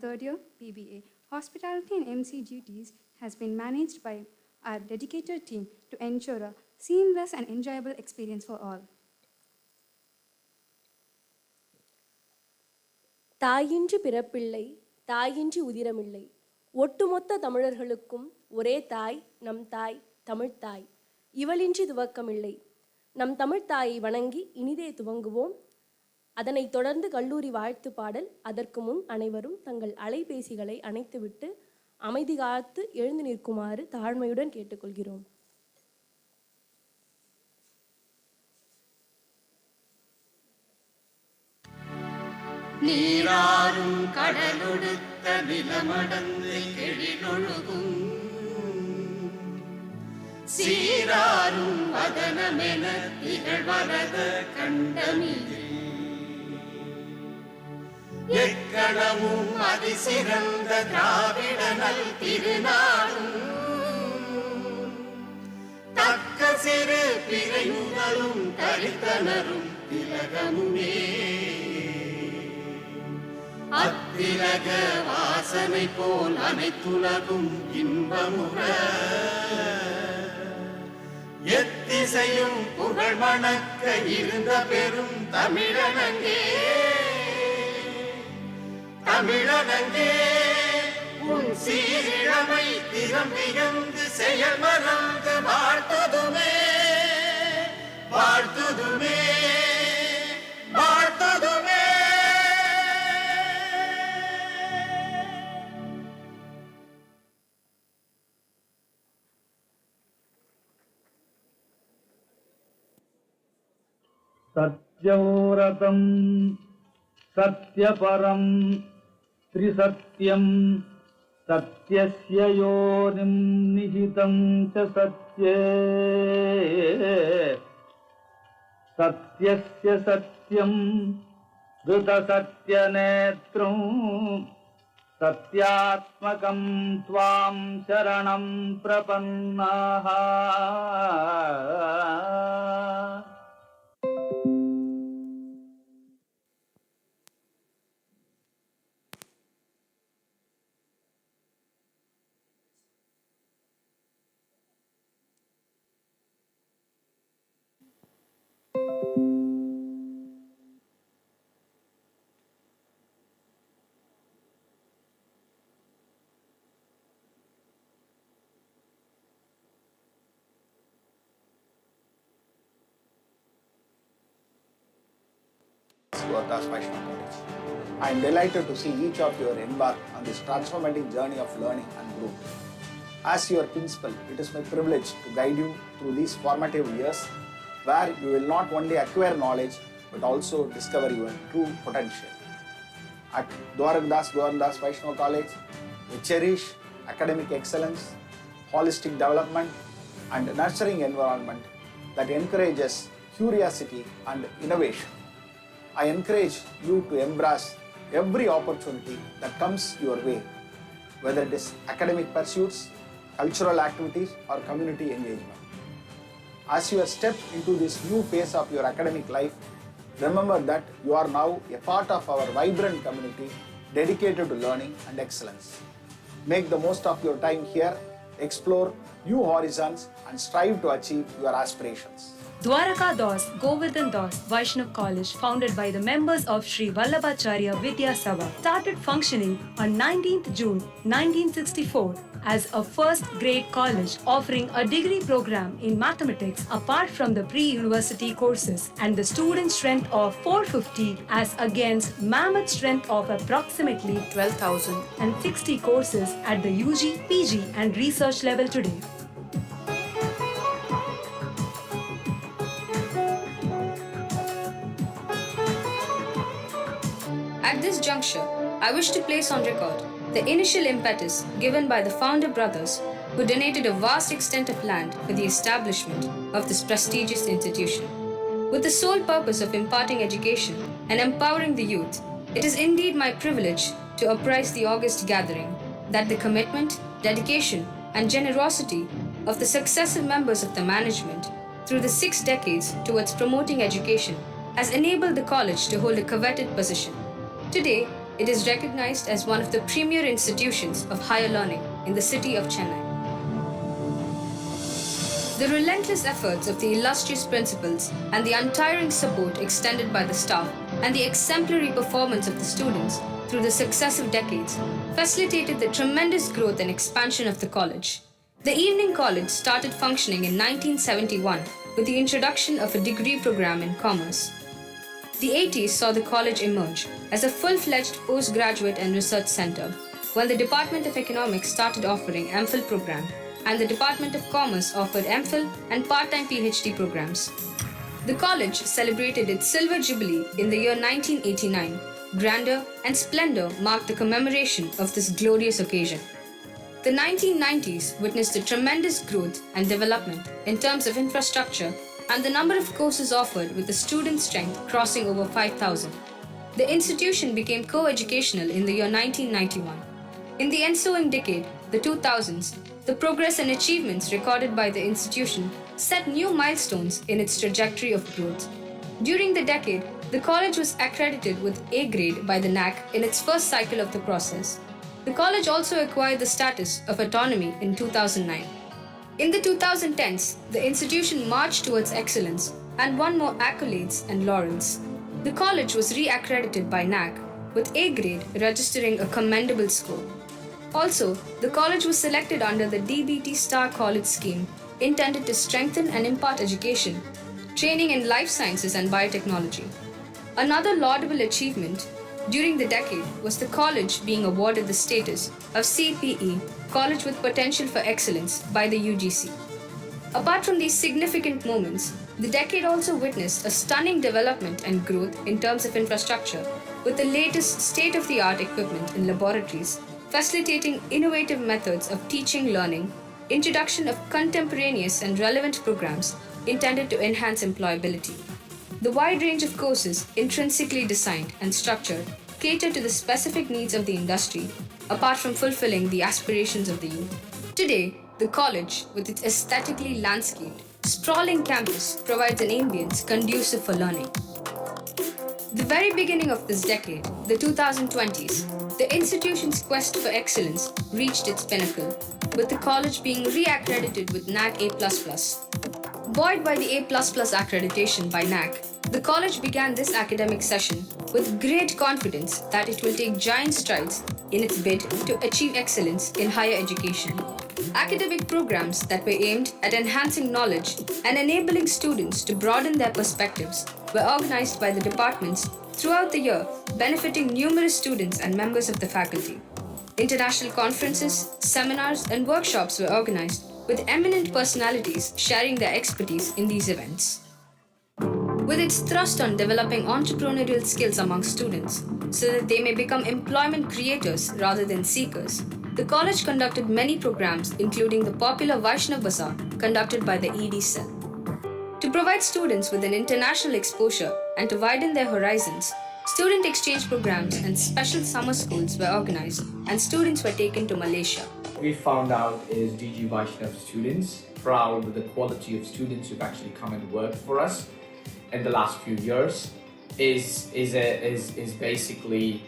Third year PBA. Hospitality and MC duties has been managed by our dedicated team to ensure a seamless and enjoyable experience for all. தாயின்றி பிறப்பில்லை, தாயின்றி உதிரமில்லை. ஒட்டுமொத்த தமிழர்களுக்கும் ஒரே தாய், நம் தாய், தமிழ்த்தாய். இவளின்றி துவக்கமில்லை. நம் தமிழ்த்தாயை வணங்கி இனிதே துவங்குவோம். அதனைத் தொடர்ந்து கல்லூரி வாழ்த்து பாடல். அதற்கு முன் அனைவரும் தங்கள் அலைபேசிகளை அணைத்துவிட்டு அமைதி காத்து எழுந்து நிற்குமாறு தாழ்மையுடன் கேட்டுக்கொள்கிறோம். நீராறும் கடலொடுத்த நிலமடந்து எழிலொழுகும் சீராரும் வதனமென திகழ்வரத கண்டமில் எக்கணமும் அதிசிறந்த திராவிடனல் திருநாடும் தக்க சிறு பிறை முதலும் தரித்தனரும் திலகமுமே அத்திலக வாசனை போல் அனைத்துலகும் இன்பமுற எத்திசையும் புகழ் மணக்க இருந்த பெரும் தமிழனங்கே தமிழனங்கே உன் சீரிழமை திறம் வியந்து செயல் மறந்து வாழ்த்துதுமே வாழ்த்துதுமே வாழ்த்துதுமே. सत्यव्रतं सत्यपरं त्रिसत्यं सत्यस्य योनिं निहितं च सत्ये सत्यस्य सत्यं धृतसत्यनेत्रं सत्यात्मकं त्वां शरणं प्रपन्नाः. I am delighted to see each of you embark on this transformative journey of learning and growth. As your principal, it is my privilege to guide you through these formative years where you will not only acquire knowledge but also discover your true potential. At Dwarakdas Vaishnav College, we cherish academic excellence, holistic development and nurturing environment that encourages curiosity and innovation. I encourage you to embrace every opportunity that comes your way, whether it is academic pursuits, cultural activities, or community engagement. As you have stepped into this new phase of your academic life, remember that you are now a part of our vibrant community dedicated to learning and excellence. Make the most of your time here, explore new horizons, and strive to achieve your aspirations. Dwaraka Das Govardhan Das Vaishnav College, founded by the members of Sri Vallabhacharya Vidya Sabha, started functioning on 19th June 1964 as a first grade college offering a degree program in mathematics apart from the pre-university courses, and the student strength of 450 as against mammoth strength of approximately 12,060 courses at the UG, PG and research level today. At this juncture, I wish to place on record the initial impetus given by the founder brothers who donated a vast extent of land for the establishment of this prestigious institution. With the sole purpose of imparting education and empowering the youth, it is indeed my privilege to apprise the august gathering that the commitment, dedication, and generosity of the successive members of the management through the 6 decades towards promoting education has enabled the college to hold a coveted position. Today, it is recognized as one of the premier institutions of higher learning in the city of Chennai. The relentless efforts of the illustrious principals and the untiring support extended by the staff and the exemplary performance of the students through the successive decades facilitated the tremendous growth and expansion of the college. The evening college started functioning in 1971 with the introduction of a degree program in commerce. The 80s saw the college emerge as a full-fledged postgraduate and research center when the Department of Economics started offering MPhil program and the Department of Commerce offered MPhil and part-time PhD programs. The college celebrated its silver jubilee in the year 1989. Grandeur and splendor marked the commemoration of this glorious occasion. The 1990s witnessed a tremendous growth and development in terms of infrastructure and the number of courses offered with the student strength crossing over 5,000. The institution became co-educational in the year 1991. In the ensuing decade, the 2000s, the progress and achievements recorded by the institution set new milestones in its trajectory of growth. During the decade, the college was accredited with A grade by the NAC in its first cycle of the process. The college also acquired the status of autonomy in 2009. In the 2010s, the institution marched towards excellence and won more accolades and laurels. The college was re-accredited by NAC with A grade registering a commendable score. Also, the college was selected under the DBT Star College scheme intended to strengthen and impart education, training in life sciences and biotechnology. Another laudable achievement during the decade was the college being awarded the status of CPE, College with Potential for Excellence, by the UGC. Apart from these significant moments, the decade also witnessed a stunning development and growth in terms of infrastructure, with the latest state-of-the-art equipment in laboratories, facilitating innovative methods of teaching learning, introduction of contemporaneous and relevant programs intended to enhance employability. The wide range of courses intrinsically designed and structured cater to the specific needs of the industry, apart from fulfilling the aspirations of the youth. Today, the college, with its aesthetically landscaped, sprawling campus, provides an ambience conducive for learning. The very beginning of this decade, the 2020s, the institution's quest for excellence reached its pinnacle, with the college being re-accredited with NAC A++. Buoyed by the A++ accreditation by NAC, the college began this academic session with great confidence that it will take giant strides in its bid to achieve excellence in higher education. Academic programs that were aimed at enhancing knowledge and enabling students to broaden their perspectives were organized by the departments throughout the year, benefiting numerous students and members of the faculty. International conferences, seminars, and workshops were organized, with eminent personalities sharing their expertise in these events. With its thrust on developing entrepreneurial skills among students so that they may become employment creators rather than seekers, the college conducted many programs, including the popular Vaishnav Bazaar conducted by the ED cell. To provide students with an international exposure and to widen their horizons, student exchange programs and special summer schools were organized and students were taken to Malaysia. We found out is DG Vaishnav students, proud with the quality of students who've actually come and worked for us in the last few years, is basically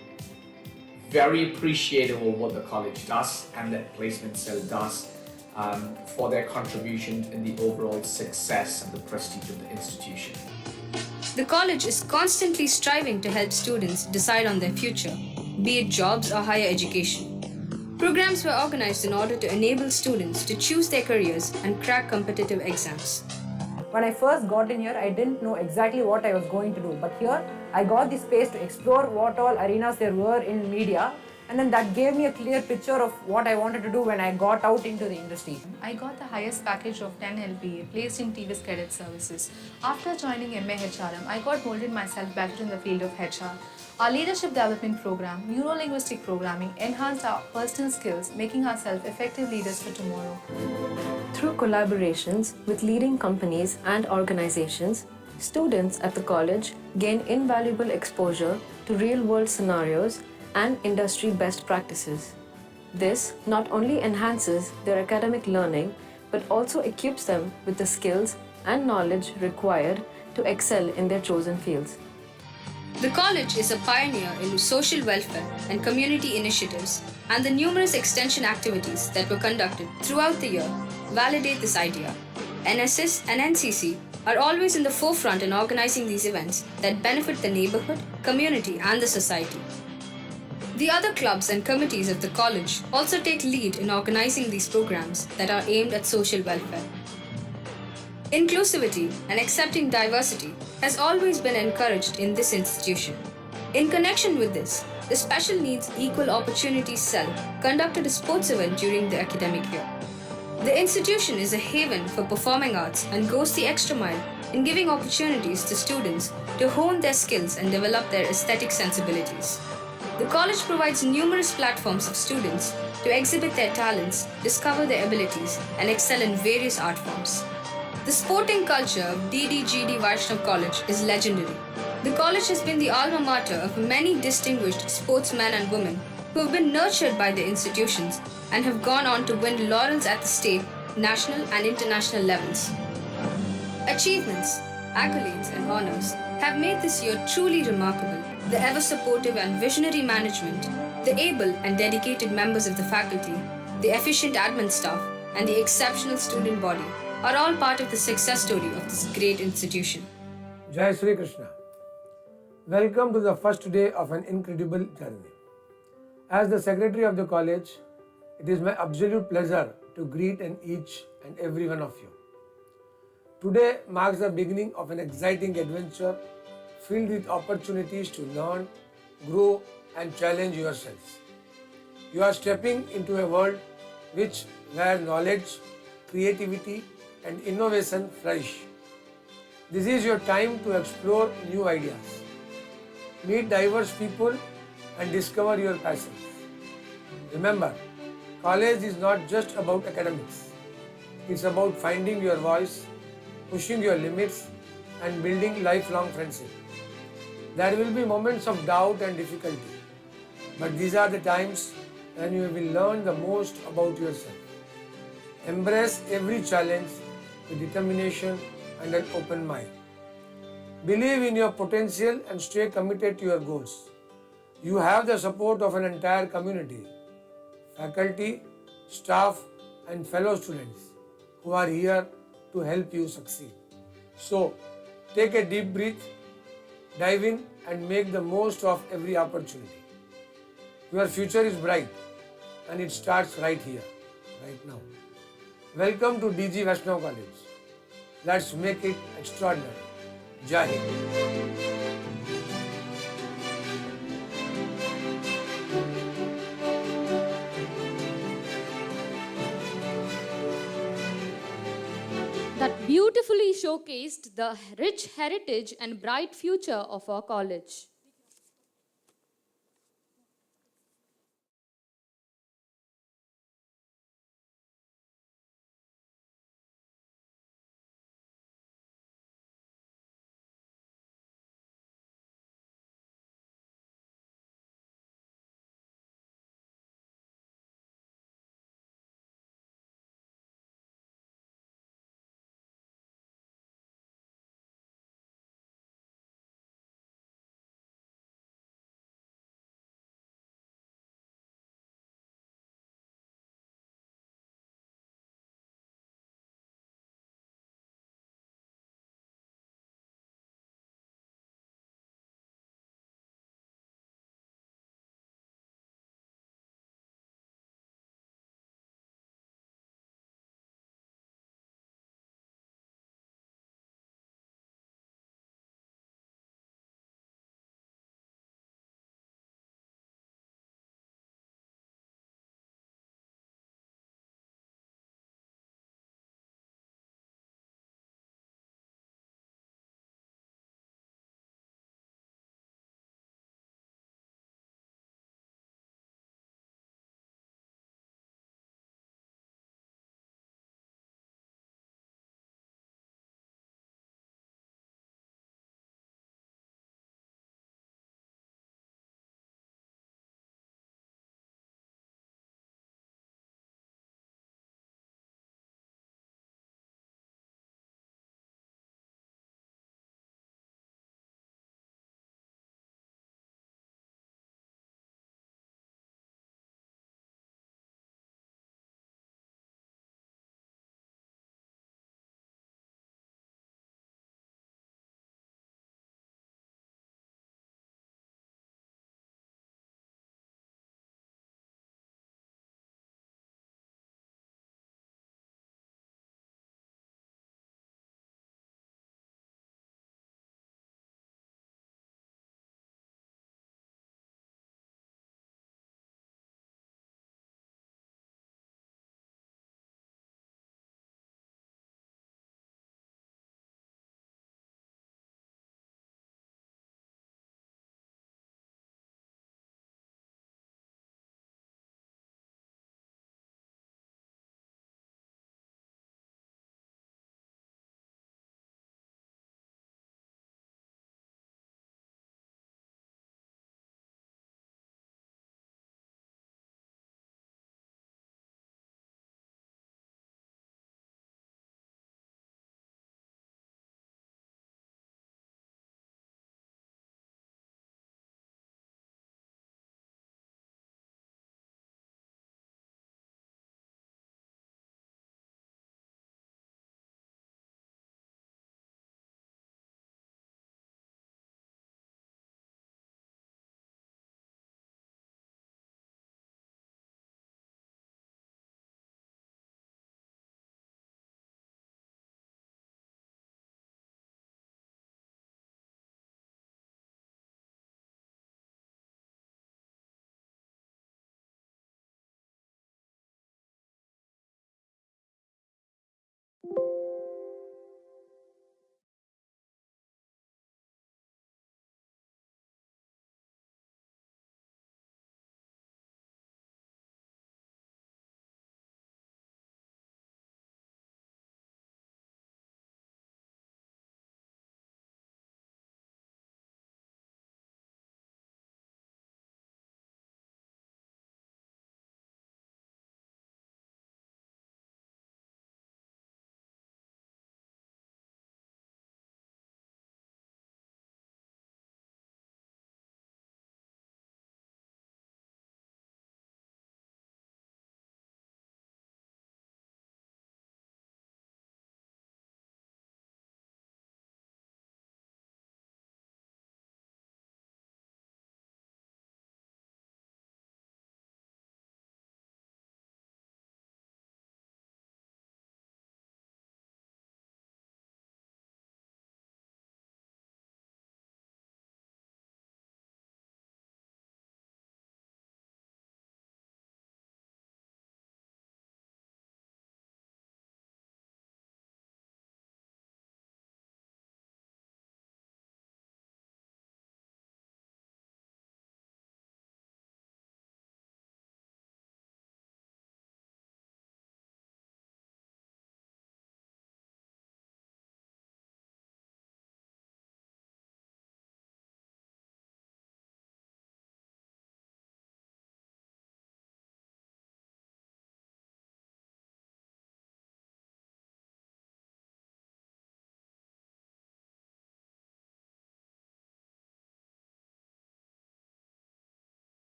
very appreciative of what the college does and that placement cell does for their contribution in the overall success and the prestige of the institution. The college is constantly striving to help students decide on their future, be it jobs or higher education. Programs were organized in order to enable students to choose their careers and crack competitive exams. When I first got in here, I didn't know exactly what I was going to do. But here, I got the space to explore what all arenas there were in media. And then that gave me a clear picture of what I wanted to do when I got out into the industry. I got the highest package of 10 LPA placed in TVS Credit Services. After joining MA HRM, I got molded myself back in the field of HR. Our leadership development program, neuro-linguistic programming, enhanced our personal skills, making ourselves effective leaders for tomorrow. Through collaborations with leading companies and organizations, students at the college gain invaluable exposure to real-world scenarios and industry best practices. This not only enhances their academic learning, but also equips them with the skills and knowledge required to excel in their chosen fields. The college is a pioneer in social welfare and community initiatives, and the numerous extension activities that were conducted throughout the year validate this idea. NSS and NCC are always in the forefront in organizing these events that benefit the neighborhood, community, and the society. The other clubs and committees of the college also take lead in organizing these programs that are aimed at social welfare. Inclusivity and accepting diversity has always been encouraged in this institution. In connection with this, the Special Needs Equal Opportunities Cell conducted a sports event during the academic year. The institution is a haven for performing arts and goes the extra mile in giving opportunities to students to hone their skills and develop their aesthetic sensibilities. The college provides numerous platforms for students to exhibit their talents, discover their abilities, and excel in various art forms. The sporting culture of DDGD Vaishnav College is legendary. The college has been the alma mater of many distinguished sportsmen and women who have been nurtured by the institutions and have gone on to win laurels at the state, national, and international levels. Achievements, accolades, and honors have made this year truly remarkable. The ever supportive and visionary management, the able and dedicated members of the faculty, the efficient admin staff, and the exceptional student body are all part of the success story of this great institution. Jai Sri Krishna. Welcome to the first day of an incredible journey. As the secretary of the college, it is my absolute pleasure to greet each and every one of you. Today marks the beginning of an exciting adventure filled with opportunities to learn, grow, and challenge yourselves. You are stepping into a world where knowledge, creativity, and innovation flourish. This is your time to explore new ideas, meet diverse people, and discover your passions. Remember, college is not just about academics. It's about finding your voice, pushing your limits, and building lifelong friendship. There will be moments of doubt and difficulty, but these are the times when you will learn the most about yourself. Embrace every challenge with determination and an open mind. Believe in your potential and stay committed to your goals. You have the support of an entire community, faculty, staff, and fellow students who are here to help you succeed. So, take a deep breath, dive in, and make the most of every opportunity. Your future is bright, and it starts right here, right now. Welcome to DG Vaishnav College. Let's make it extraordinary. Jai Hind. That beautifully showcased the rich heritage and bright future of our college.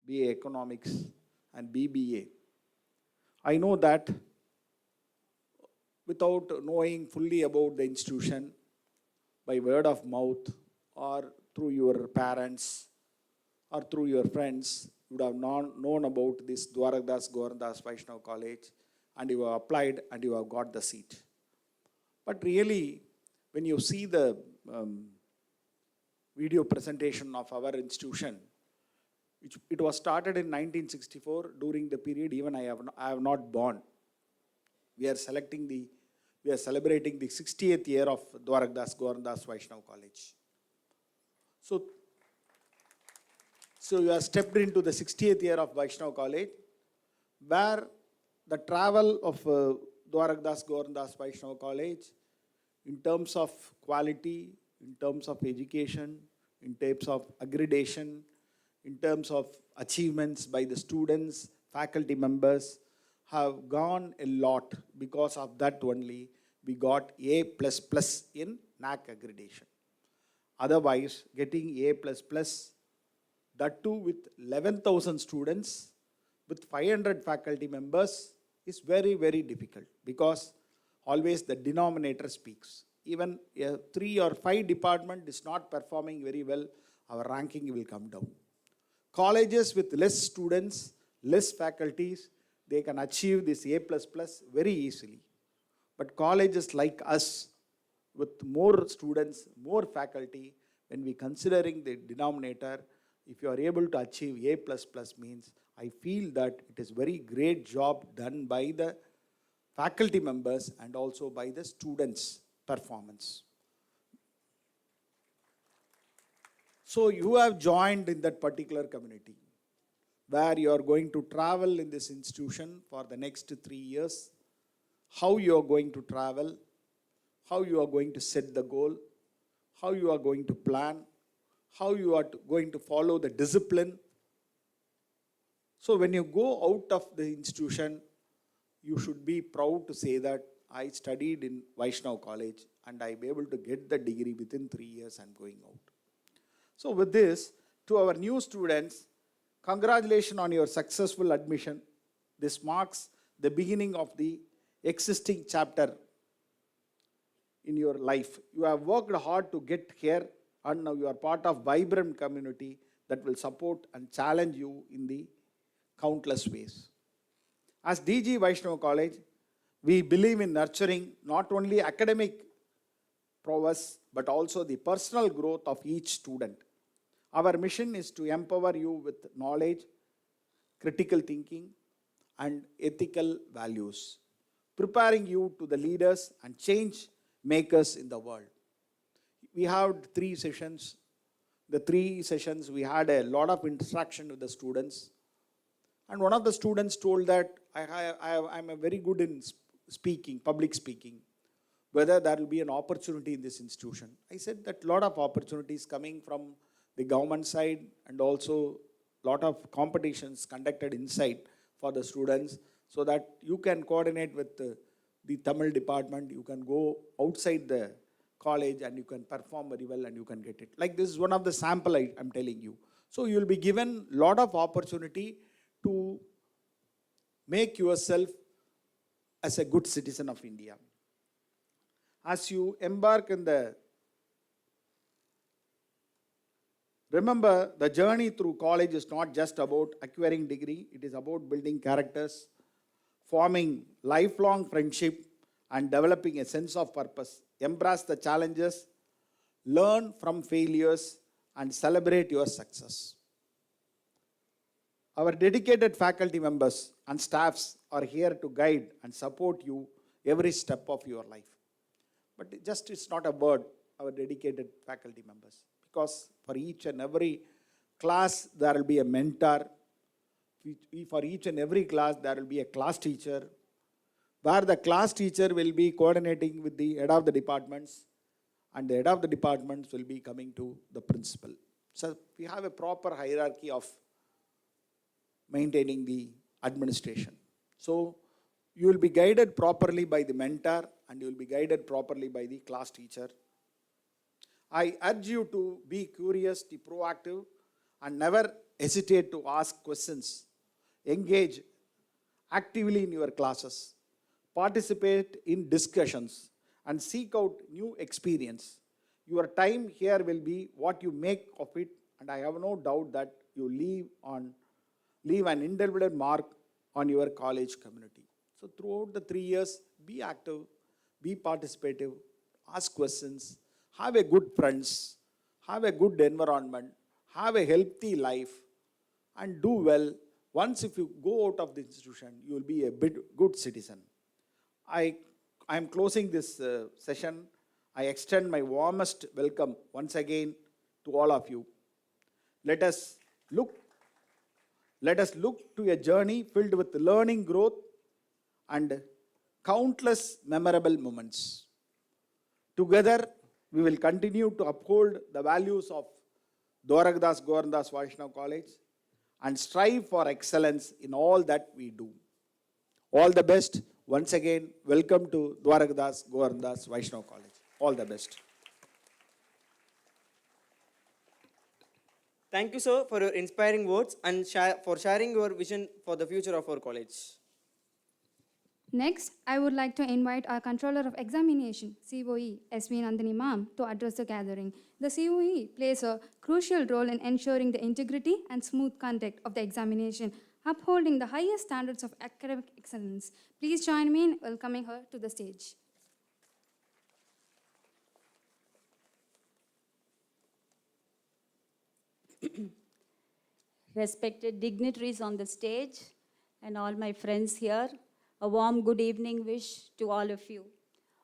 BA Economics and BBA. I know that without knowing fully about the institution, by word of mouth or through your parents or through your friends, you would have known about this Dwarakdas Gorandas Vaishnav College, and you have applied and you have got the seat. But really, when you see the video presentation of our institution, it was started in 1964, during the period even I have not born. We are celebrating the 60th year of Dwarakdas Gorandas Vaishnav College. So you have stepped into the 60th year of Vaishnav College, where the travel of Dwarakdas Gorandas Vaishnav College, in terms of quality, in terms of education, in terms of accreditation, in terms of achievements by the students, faculty members, have gone a lot. Because of that only, we got A++ in NAC accreditation. Otherwise, getting A++, that too with 11,000 students, with 500 faculty members, is very, very difficult, because always the denominator speaks. Even a 3 or 5 department is not performing very well, our ranking will come down. Colleges with less students, less faculties, they can achieve this A++ very easily. But colleges like us, with more students, more faculty, when we considering the denominator, if you are able to achieve A++ means, I feel that it is very great job done by the faculty members and also by the students' performance. So you have joined in that particular community, where you are going to travel in this institution for the next 3 years. How you are going to travel, how you are going to set the goal, how you are going to plan, how you are going to follow the discipline. So when you go out of the institution, you should be proud to say that I studied in Vaishnav College and I be able to get the degree within 3 years I'm going out. So with this, to our new students, congratulations on your successful admission. This marks the beginning of the existing chapter in your life. You have worked hard to get here, and now you are part of vibrant community that will support and challenge you in the countless ways. As DG Vaishnav College, we believe in nurturing not only academic prowess, but also the personal growth of each student. Our mission is to empower you with knowledge, critical thinking, and ethical values, preparing you to the leaders and change makers in the world. We had 3 sessions. The 3 sessions, we had a lot of interaction with the students. And one of the students told that I'm a very good in speaking, public speaking, whether there will be an opportunity in this institution. I said that a lot of opportunities coming from the government side, and also a lot of competitions conducted inside for the students, so that you can coordinate with the Tamil department, you can go outside the college and you can perform very well and you can get it. Like this is one of the sample I'm telling you. So you will be given a lot of opportunity to make yourself as a good citizen of India. As you embark in remember, the journey through college is not just about acquiring degree, it is about building characters, forming lifelong friendship, and developing a sense of purpose. Embrace the challenges, learn from failures, and celebrate your success. Our dedicated faculty members and staffs are here to guide and support you every step of your life. But it's not a word, our dedicated faculty members. Because for each and every class, there will be a mentor. For each and every class, there will be a class teacher, where the class teacher will be coordinating with the head of the departments, and the head of the departments will be coming to the principal. So we have a proper hierarchy of maintaining the administration. So you will be guided properly by the mentor, and you will be guided properly by the class teacher. I urge you to be curious, be proactive, and never hesitate to ask questions. Engage actively in your classes. Participate in discussions and seek out new experience. Your time here will be what you make of it, and I have no doubt that you leave an indelible mark on your college community. So throughout the 3 years, be active, be participative, ask questions, have a good friends, have a good environment, have a healthy life, and do well. Once if you go out of the institution, you will be a good citizen. I am closing this session. I extend my warmest welcome once again to all of you. Let us look to a journey filled with learning, growth, and countless memorable moments. Together, we will continue to uphold the values of Dwarakadas Govindas Vaishnav College and strive for excellence in all that we do. All the best. Once again, welcome to Dwarakadas Govindas Vaishnav College. All the best. Thank you, sir, for your inspiring words and for sharing your vision for the future of our college. Next, I would like to invite our Controller of Examination, COE, S.V. Nandini Ma'am, to address the gathering. The COE plays a crucial role in ensuring the integrity and smooth conduct of the examination, upholding the highest standards of academic excellence. Please join me in welcoming her to the stage. Respected dignitaries on the stage and all my friends here, a warm good evening wish to all of you.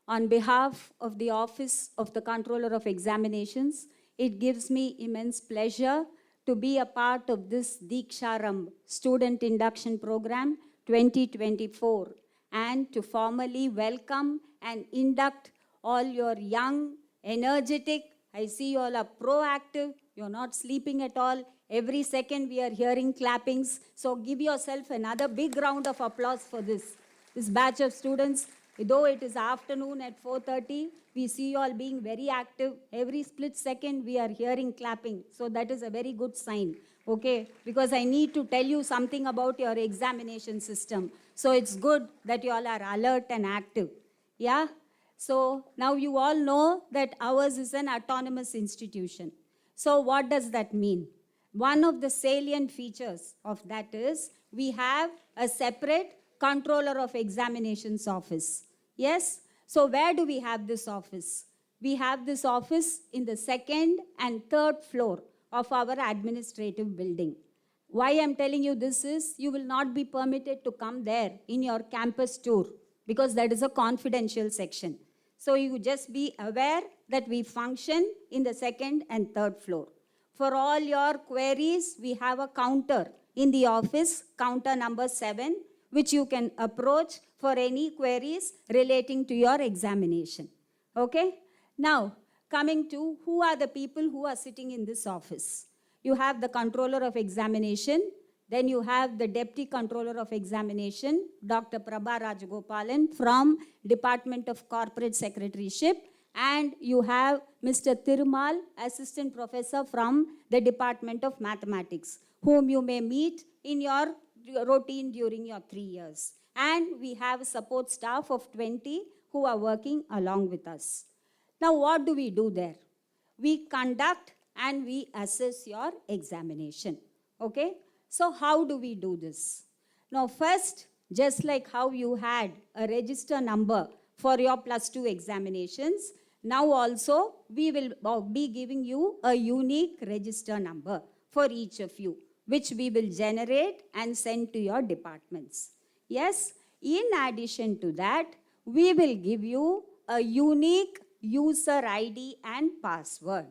On behalf of the Office of the Controller of Examinations, it gives me immense pleasure to be a part of this Deeksharambh Student Induction Program 2024 and to formally welcome and induct all your young, energetic, I see you all are proactive, you're not sleeping at all. Every second we are hearing clappings. So give yourself another big round of applause for this batch of students. Though it is afternoon at 4:30, we see you all being very active. Every split second we are hearing clapping. So that is a very good sign, okay? Because I need to tell you something about your examination system. So it's good that you all are alert and active, yeah? So now you all know that ours is an autonomous institution. So what does that mean? One of the salient features of that is we have a separate Controller of Examinations office. Yes? So where do we have this office? We have this office in the second and third floor of our administrative building. Why I'm telling you this is, you will not be permitted to come there in your campus tour because that is a confidential section. So you just be aware that we function in the second and third floor. For all your queries, we have a counter in the office, counter number 7, which you can approach for any queries relating to your examination. Okay? Now, coming to who are the people who are sitting in this office. You have the controller of examination, then you have the deputy controller of examination, Dr. Prabha Rajagopalan from Department of Corporate Secretaryship, and you have Mr. Thirumal, assistant professor from the Department of Mathematics, whom you may meet in your routine during your 3 years. And we have a support staff of 20 who are working along with us. Now, what do we do there? We conduct and we assess your examination. Okay? So, how do we do this? Now, first, just like how you had a register number for your +2 examinations, now also we will be giving you a unique register number for each of you, which we will generate and send to your departments. Yes, in addition to that, we will give you a unique user ID and password.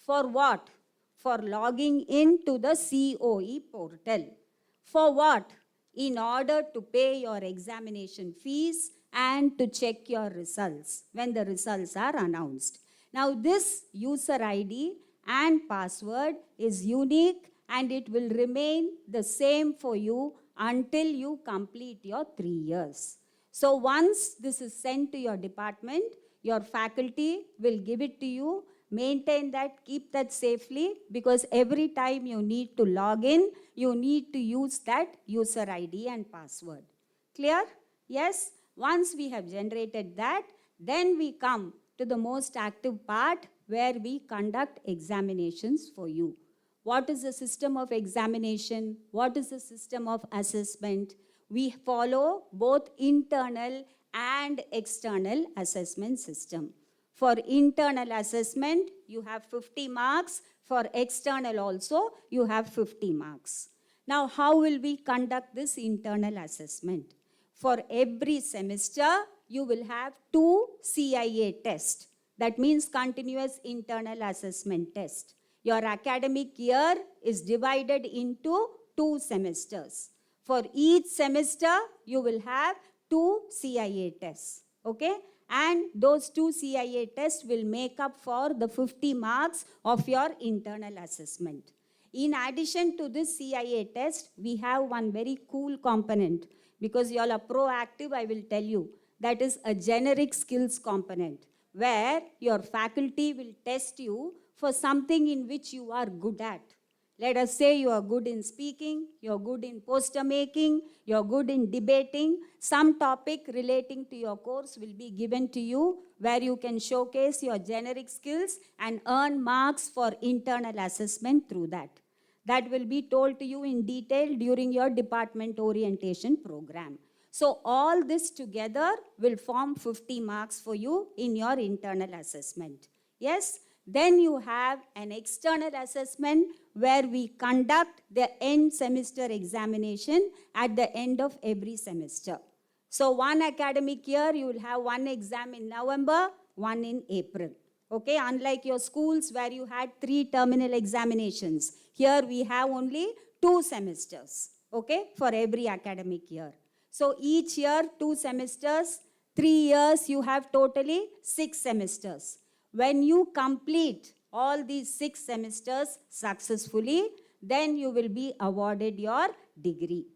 For what? For logging into the COE portal. For what? In order to pay your examination fees and to check your results when the results are announced. Now, this user ID and password is unique and it will remain the same for you until you complete your 3 years. So, once this is sent to your department, your faculty will give it to you. Maintain that, keep that safely, because every time you need to log in, you need to use that user ID and password. Clear? Yes? Once we have generated that, then we come to the most active part where we conduct examinations for you. What is the system of examination? What is the system of assessment? We follow both internal and external assessment system. For internal assessment, you have 50 marks. For external also, you have 50 marks. Now, how will we conduct this internal assessment? For every semester, you will have 2 CIA tests. That means continuous internal assessment test. Your academic year is divided into 2 semesters. For each semester, you will have 2 CIA tests. Okay? And those 2 CIA tests will make up for the 50 marks of your internal assessment. In addition to this CIA test, we have one very cool component. Because you all are proactive, I will tell you. That is a generic skills component, where your faculty will test you for something in which you are good at. Let us say you are good in speaking, you are good in poster making, you are good in debating. Some topic relating to your course will be given to you where you can showcase your generic skills and earn marks for internal assessment through that. That will be told to you in detail during your department orientation program. So all this together will form 50 marks for you in your internal assessment. Yes? Then you have an external assessment where we conduct the end semester examination at the end of every semester. So one academic year, you will have one exam in November, one in April. Okay, unlike your schools where you had 3 terminal examinations. Here we have only 2 semesters, okay, for every academic year. So each year 2 semesters, 3 years you have totally 6 semesters. When you complete all these 6 semesters successfully, then you will be awarded your degree.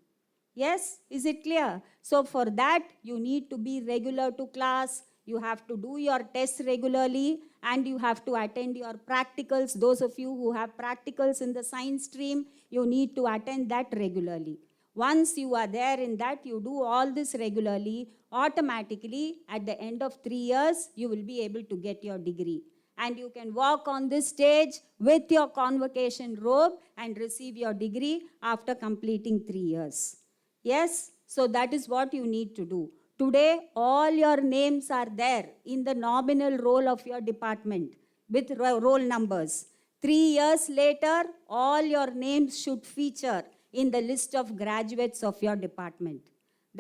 Yes, is it clear? So for that, you need to be regular to class. You have to do your tests regularly and you have to attend your practicals. Those of you who have practicals in the science stream, you need to attend that regularly. Once you are there in that, you do all this regularly, automatically at the end of 3 years, you will be able to get your degree. And you can walk on this stage with your convocation robe and receive your degree after completing 3 years. Yes, so that is what you need to do. Today, all your names are there in the nominal roll of your department with roll numbers. 3 years later, all your names should feature in the list of graduates of your department.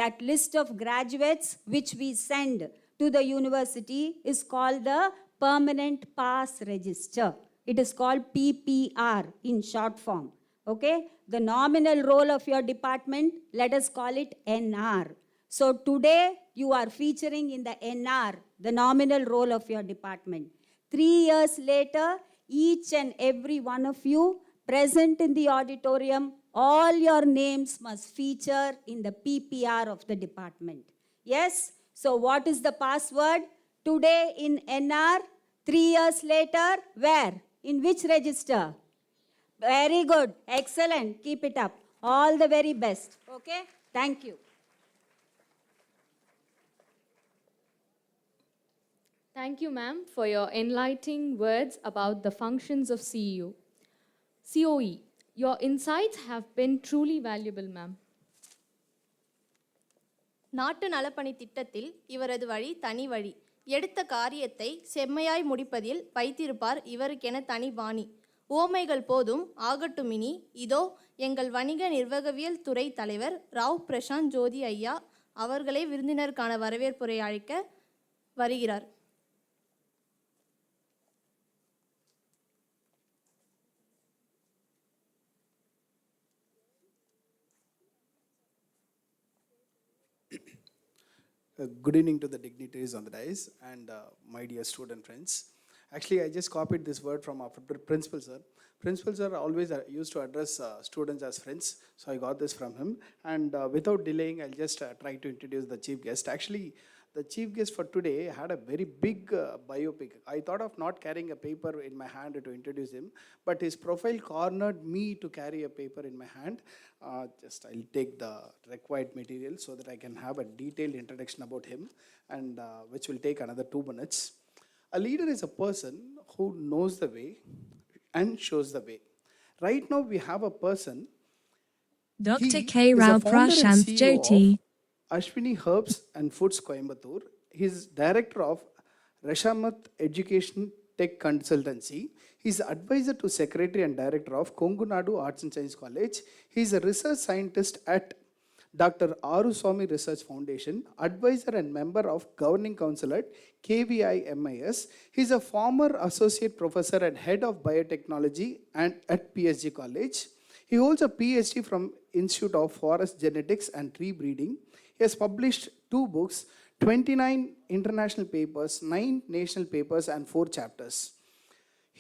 That list of graduates which we send to the university is called the Permanent Pass Register. It is called PPR in short form. Okay? The nominal roll of your department, let us call it NR. So today you are featuring in the NR, the nominal roll of your department. 3 years later, each and every one of you present in the auditorium, all your names must feature in the PPR of the department. Yes? So what is the password? Today in NR, 3 years later, where? In which register? Very good. Excellent. Keep it up. All the very best. Okay? Thank you. Thank you, ma'am, for your enlightening words about the functions of CEU. COE, your insights have been truly valuable, ma'am. நாட்டு நலப்பணி திட்டத்தில் இவரது வழி தனி வழி. எடுத்த காரியத்தை செம்மையாய் முடிப்பதில் வைத்திருப்பார் இவருக்கென தனி பாணி. ஓமைகள் போதும் ஆகட்டுமினி, இதோ எங்கள் வணிக நிர்வாகவியல் துறை தலைவர் ராவ் பிரசாந்த் ஜோதி ஐயா அவர்களே விருந்தினருக்கான வரவேற்புரை அழைக்க வருகிறார். Good evening to the dignitaries on the dais and my dear student friends. Actually, I just copied this word from our principal sir. Principal sir always used to address students as friends, so I got this from him. And without delaying, I'll just try to introduce the chief guest. Actually, the chief guest for today had a very big biopic. I thought of not carrying a paper in my hand to introduce him, but his profile cornered me to carry a paper in my hand. I'll take the required material so that I can have a detailed introduction about him, and which will take another 2 minutes. A leader is a person who knows the way and shows the way. Right now we have a person. Dr. He K. is a Rao founder and Prashanth CEO Jyoti. of Ashwini Herbs and Foods Coimbatore. He is director of Rashamat Education Tech Consultancy. He is advisor to secretary and director of Kongunadu Arts and Science College. He is a research scientist at Dr. Aruswamy Research Foundation, advisor and member of governing council at KVI MIS. He is a former associate professor and head of biotechnology and at PSG College. He holds a PhD from Institute of Forest Genetics and Tree Breeding. He has published 2 books, 29 international papers, 9 national papers, and 4 chapters.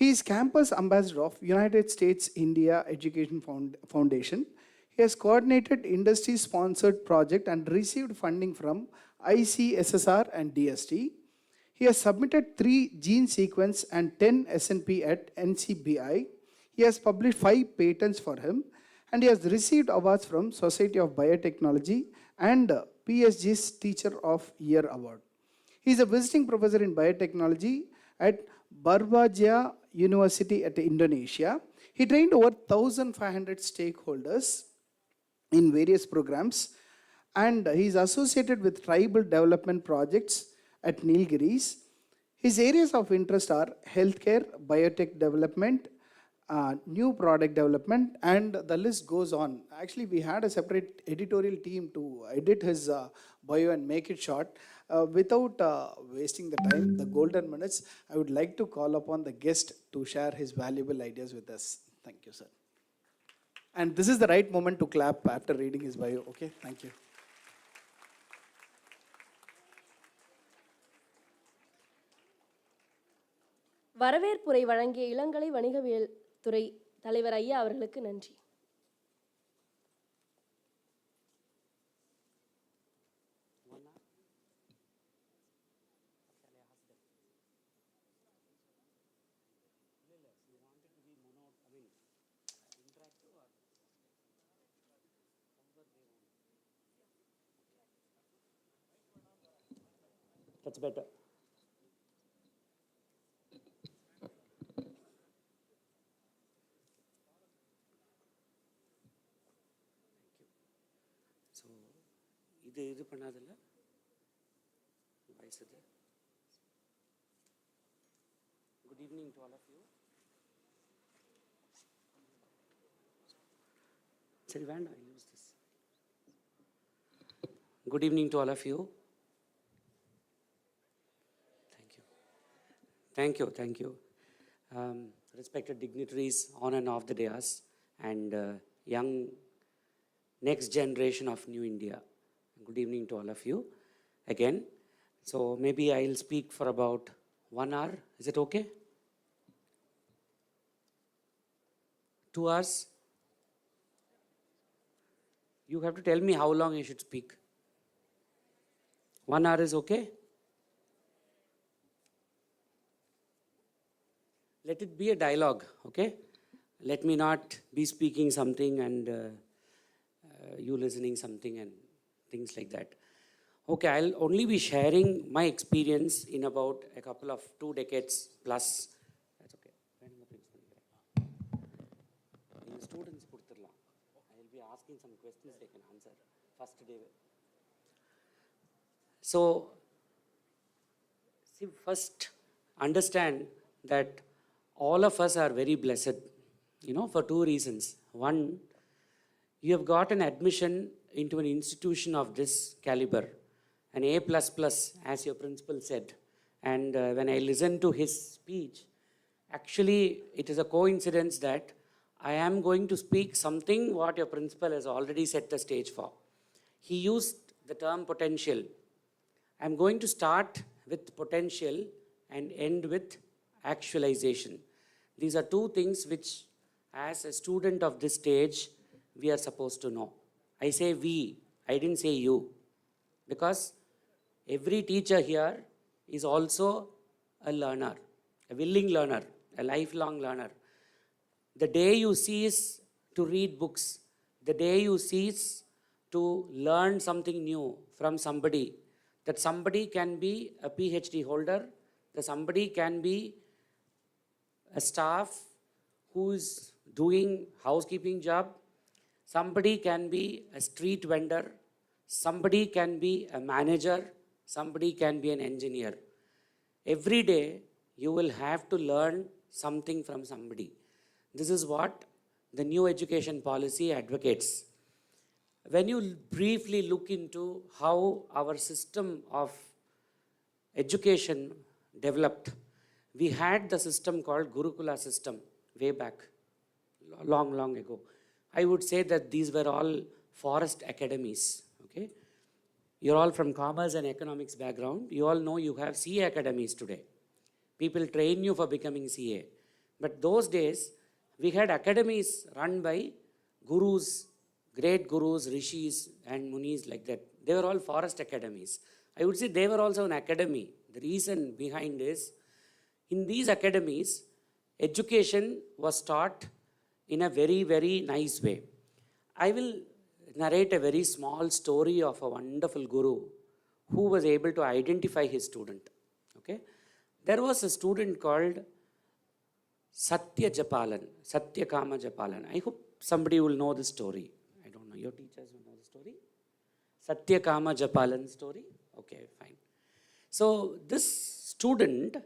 He is campus ambassador of United States India Education Foundation. He has coordinated industry-sponsored project and received funding from ICSSR and DST. He has submitted 3 gene sequence and 10 SNP at NCBI. He has published 5 patents for him, and he has received awards from Society of Biotechnology and PSG's Teacher of Year Award. He is a visiting professor in biotechnology at Barbagia University at Indonesia. He trained over 1,500 stakeholders in various programs, and he is associated with tribal development projects at Nilgiris. His areas of interest are healthcare, biotech development, new product development, and the list goes on. Actually, we had a separate editorial team to edit his bio and make it short. Without wasting the time, the golden minutes, I would like to call upon the guest to share his valuable ideas with us. Thank you, sir. And this is the right moment to clap after reading his bio. Okay, thank you. வரவேற்புரை வழங்கிய இளங்கலை வணிகவியல் துறை தலைவர் ஐயா அவர்களுக்கு நன்றி. That's better. So, இது பண்ணாதில்ல Good evening to all of you. Sorry, Vanda, I use this. Good evening to all of you. Thank you. Respected dignitaries on and off the dais and young next generation of New India. Good evening to all of you again. So maybe I'll speak for about 1 hour. Is it okay? 2 hours? You have to tell me how long I should speak. 1 hour is okay? Let it be a dialogue, okay? Let me not be speaking something and you listening something and things like that. Okay, I'll only be sharing my experience in about a couple of 2 decades plus. That's okay. The students I'll be asking some questions they can answer first day. So, see, first understand that all of us are very blessed, for 2 reasons. One, you have got an admission into an institution of this caliber, an A++, as your principal said. And when I listened to his speech, actually it is a coincidence that I am going to speak something what your principal has already set the stage for. He used the term potential. I'm going to start with potential and end with actualization. These are 2 things which, as a student of this stage, we are supposed to know. I say we, I didn't say you. Because every teacher here is also a learner, a willing learner, a lifelong learner. The day you cease to read books, the day you cease to learn something new from somebody, that somebody can be a PhD holder, that somebody can be a staff who is doing housekeeping job, somebody can be a street vendor, somebody can be a manager, somebody can be an engineer. Every day you will have to learn something from somebody. This is what the new education policy advocates. When you briefly look into how our system of education developed, we had the system called Gurukula system way back, long ago. I would say that these were all forest academies, okay? You're all from commerce and economics background. You all know you have CA academies today. People train you for becoming CA. But those days, we had academies run by gurus, great gurus, rishis and munis like that. They were all forest academies. I would say they were also an academy. The reason behind is, in these academies, education was taught in a very, very nice way. I will narrate a very small story of a wonderful guru who was able to identify his student. Okay? There was a student called Satyakama Japalan. I hope somebody will know this story. I don't know. Your teachers will know the story? Satyakama Japalan story? Okay, fine. So this student,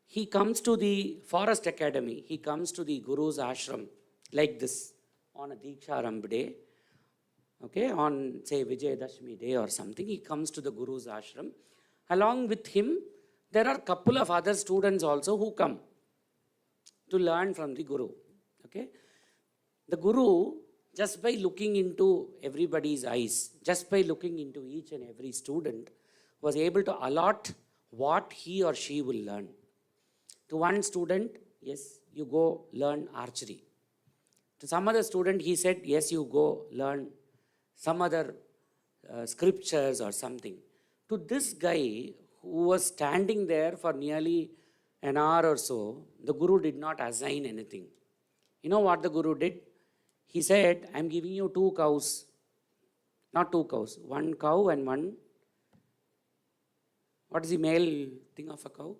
he comes to the forest academy. He comes to the guru's ashram like this on a Deeksharambh day. Okay, on say Vijayadashmi day or something, he comes to the guru's ashram. Along with him, there are a couple of other students also who come to learn from the guru. Okay, the guru, just by looking into everybody's eyes, just by looking into each and every student, was able to allot what he or she will learn. To one student, yes, you go learn archery. To some other student, he said, yes, you go learn some other scriptures or something. To this guy who was standing there for nearly an hour or so, the guru did not assign anything. You know what the guru did? He said, I'm giving you 2 cows. Not 2 cows, 1 cow and 1. What is the male thing of a cow?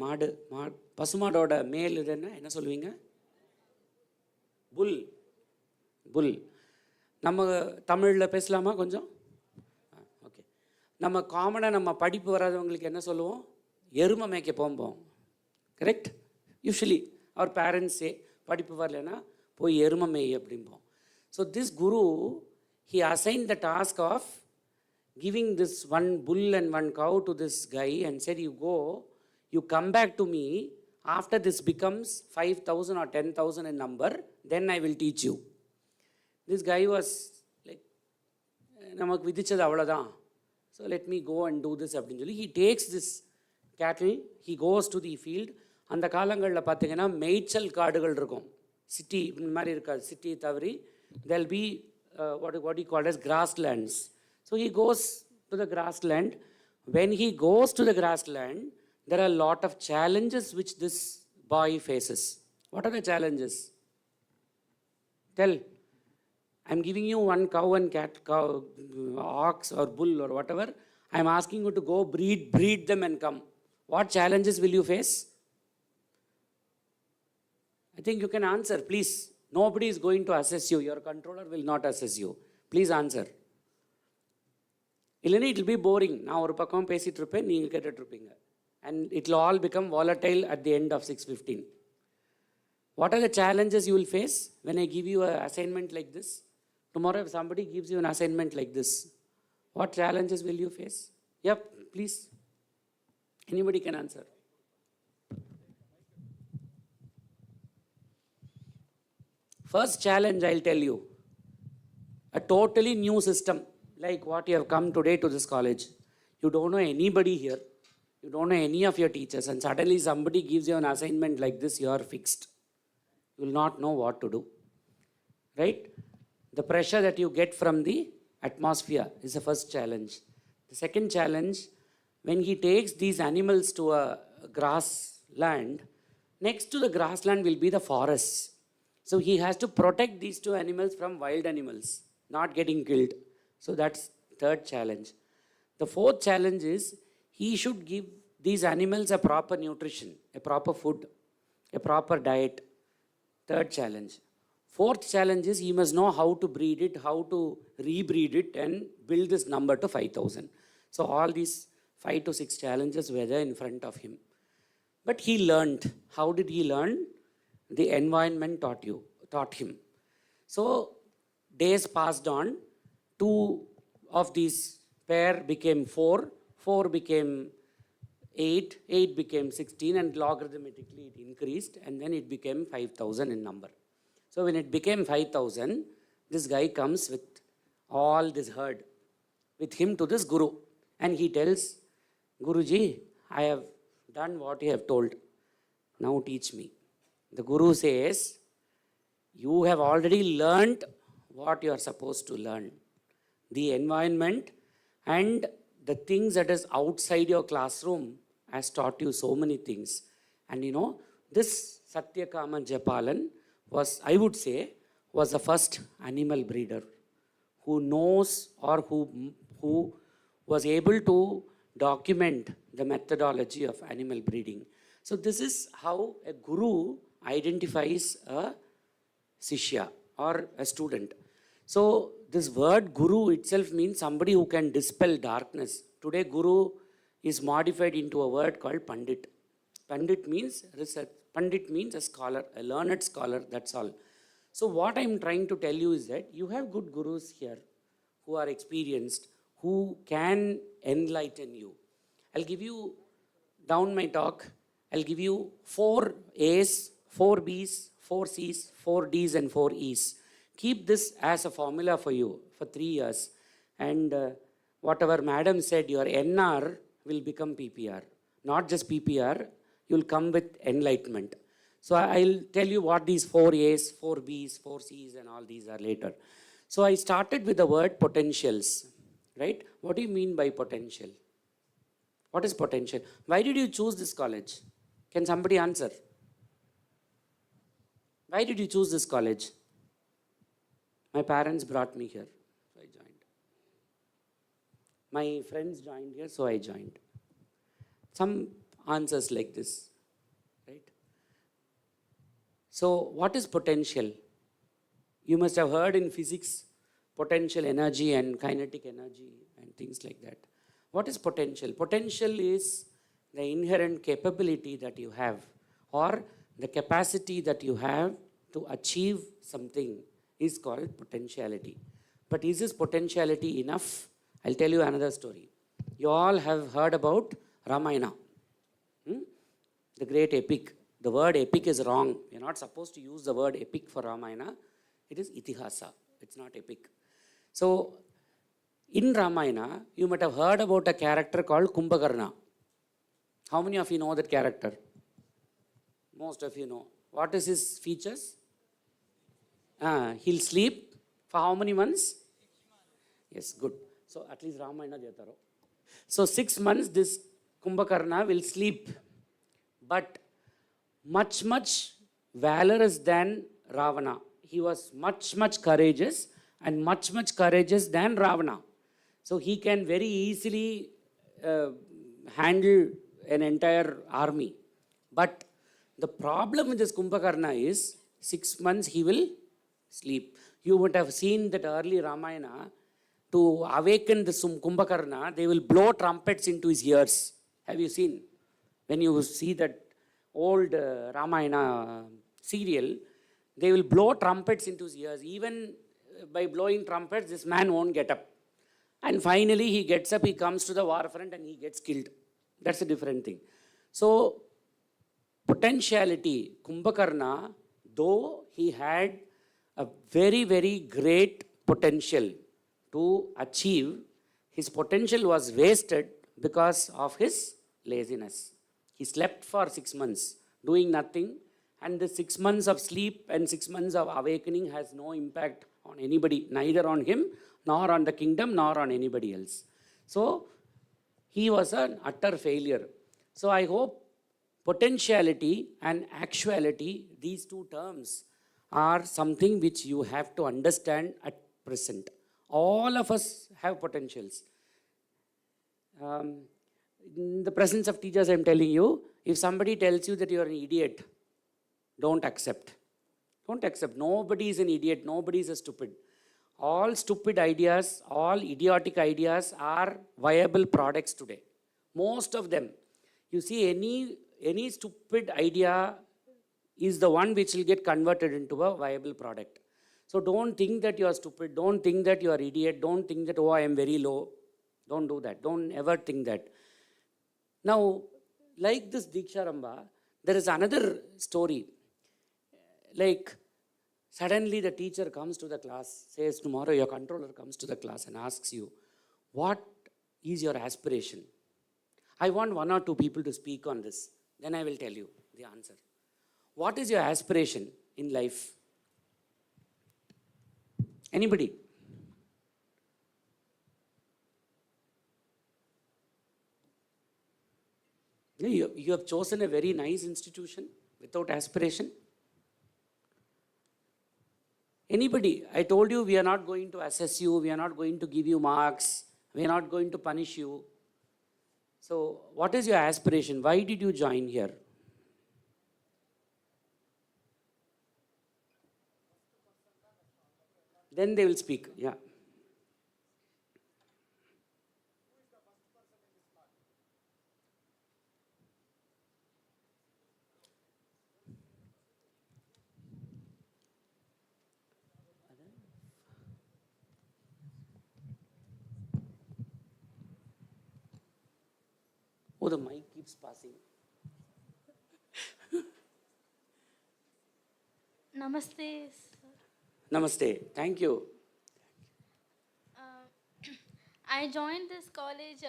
மாடு பசுமாடோட மேல் இது என்ன சொல்லுவீங்க? புல். நம்ம தமிழில் பேசலாமா கொஞ்சம்? நம்ம காமனாக நம்ம படிப்பு வராதவங்களுக்கு என்ன சொல்லுவோம்? எருமை மேய்க்க போம்போம். கரெக்ட்? யூஸ்வலி அவர் பேரண்ட்ஸே படிப்பு வரலன்னா போய் எருமை மேய் அப்படிம்போம். So this guru, he assigned the task of giving this one bull and one cow to this guy and said, you go, you come back to me after this becomes 5,000 or 10,000 in number, then I will teach you. This guy was like, நமக்கு விதிச்சது அவ்வளோதான், so let me go and do this அப்படின்னு சொல்லி he takes this cattle, he goes to the field. அந்த காலங்களில் பார்த்தீங்கன்னா மேய்ச்சல் காடுகள் இருக்கும், சிட்டி இந்த மாதிரி இருக்காது. சிட்டி தவறி there'll be what you call as grasslands. So he goes to the grassland. When he goes to the grassland, there are a lot of challenges which this boy faces. What are the challenges? Tell. I'm giving you one cow and cow, ox or bull or whatever. I'm asking you to go breed them and come. What challenges will you face? I think you can answer, please. Nobody is going to assess you. Your controller will not assess you. Please answer. இல்லைன்னா it will be boring. நான் ஒரு பக்கம் பேசிகிட்டு இருப்பேன், நீங்கள் கேட்டுட்ருப்பீங்க. And it will all become volatile at the end of 6:15. What are the challenges you will face when I give you an assignment like this? Tomorrow if somebody gives you an assignment like this, what challenges will you face? Yep, please. Anybody can answer. First challenge I'll tell you, a totally new system like what you have come today to this college. You don't know anybody here, you don't know any of your teachers, and suddenly somebody gives you an assignment like this, you are fixed. You will not know what to do, right? The pressure that you get from the atmosphere is the first challenge. The second challenge, when he takes these animals to a grassland, next to the grassland will be the forests. So he has to protect these two animals from wild animals, not getting killed. So that's third challenge. The fourth challenge is he should give these animals a proper nutrition, a proper food, a proper diet. Third challenge. Fourth challenge is he must know how to breed it, how to rebreed it and build this number to 5,000. So all these 5 to 6 challenges were there in front of him. But he learned. How did he learn? The environment taught him. So days passed on. 2 of these pair became 4, 4 became 8, 8 became 16, and logarithmically it increased, and then it became 5,000 in number. So when it became 5,000, this guy comes with all this herd with him to this guru, and he tells, Guruji, I have done what you have told. Now teach me. The guru says, you have already learnt what you are supposed to learn. The environment and the things that is outside your classroom has taught you so many things. And you know, this Satyakama Japalan was, I would say, was the first animal breeder who knows or who was able to document the methodology of animal breeding. So this is how a guru identifies a Sishya or a student. So this word guru itself means somebody who can dispel darkness. Today guru is modified into a word called Pandit. Pandit means research. Pandit means a scholar, a learned scholar, that's all. So what I'm trying to tell you is that you have good gurus here who are experienced, who can enlighten you. I'll give you, down my talk, I'll give you 4 A's, 4 B's, 4 C's, 4 D's and 4 E's. Keep this as a formula for you for 3 years. And whatever madam said, your NR will become PPR. Not just PPR, you'll come with enlightenment. So I'll tell you what these 4 A's, 4 B's, 4 C's and all these are later. So I started with the word potentials, right? What do you mean by potential? What is potential? Why did you choose this college? Can somebody answer? Why did you choose this college? My parents brought me here, so I joined. My friends joined here, so I joined. Some answers like this, right? So what is potential? You must have heard in physics potential energy and kinetic energy and things like that. What is potential? Potential is the inherent capability that you have, or the capacity that you have to achieve something is called potentiality. But is this potentiality enough? I'll tell you another story. You all have heard about Ramayana, the great epic. The word epic is wrong. You're not supposed to use the word epic for Ramayana. It is itihasa. It's not epic. So, in Ramayana, you might have heard about a character called Kumbhakarna. How many of you know that character? Most of you know. What is his features? He'll sleep for how many months? Yes, good. So, at least Ramayana Jataro. So, 6 months this Kumbhakarna will sleep. But much valorous than Ravana. He was much courageous and much courageous than Ravana. So he can very easily handle an entire army. But the problem with this Kumbhakarna is 6 months he will sleep. You would have seen that early Ramayana, to awaken the Kumbhakarna, they will blow trumpets into his ears. Have you seen? When you see that old Ramayana serial, they will blow trumpets into his ears. Even by blowing trumpets, this man won't get up. And finally, he gets up, he comes to the war front and he gets killed. That's a different thing. So, potentiality, Kumbhakarna, though he had a very great potential to achieve, his potential was wasted because of his laziness. He slept for 6 months, doing nothing, and the 6 months of sleep and 6 months of awakening has no impact on anybody, neither on him, nor on the kingdom, nor on anybody else. So, he was an utter failure. So, I hope potentiality and actuality, these two terms, are something which you have to understand at present. All of us have potentials. In the presence of teachers, I'm telling you, if somebody tells you that you're an idiot, don't accept. Don't accept. Nobody is an idiot. Nobody is a stupid. All stupid ideas, all idiotic ideas are viable products today. Most of them. You see, any stupid idea is the one which will get converted into a viable product. So don't think that you are stupid. Don't think that you are idiot. Don't think that, oh, I am very low. Don't do that. Don't ever think that. Now, like this Deeksharambh, there is another story. Like, suddenly the teacher comes to the class, says tomorrow your controller comes to the class and asks you, what is your aspiration? I want 1 or 2 people to speak on this. Then I will tell you the answer. What is your aspiration in life? Anybody? You have chosen a very nice institution without aspiration. Anybody? I told you we are not going to assess you, we are not going to give you marks, we are not going to punish you. So, what is your aspiration? Why did you join here? Then they will speak. Yeah. Oh, the mic keeps passing. Namaste, sir. Namaste. Thank you. I joined this college.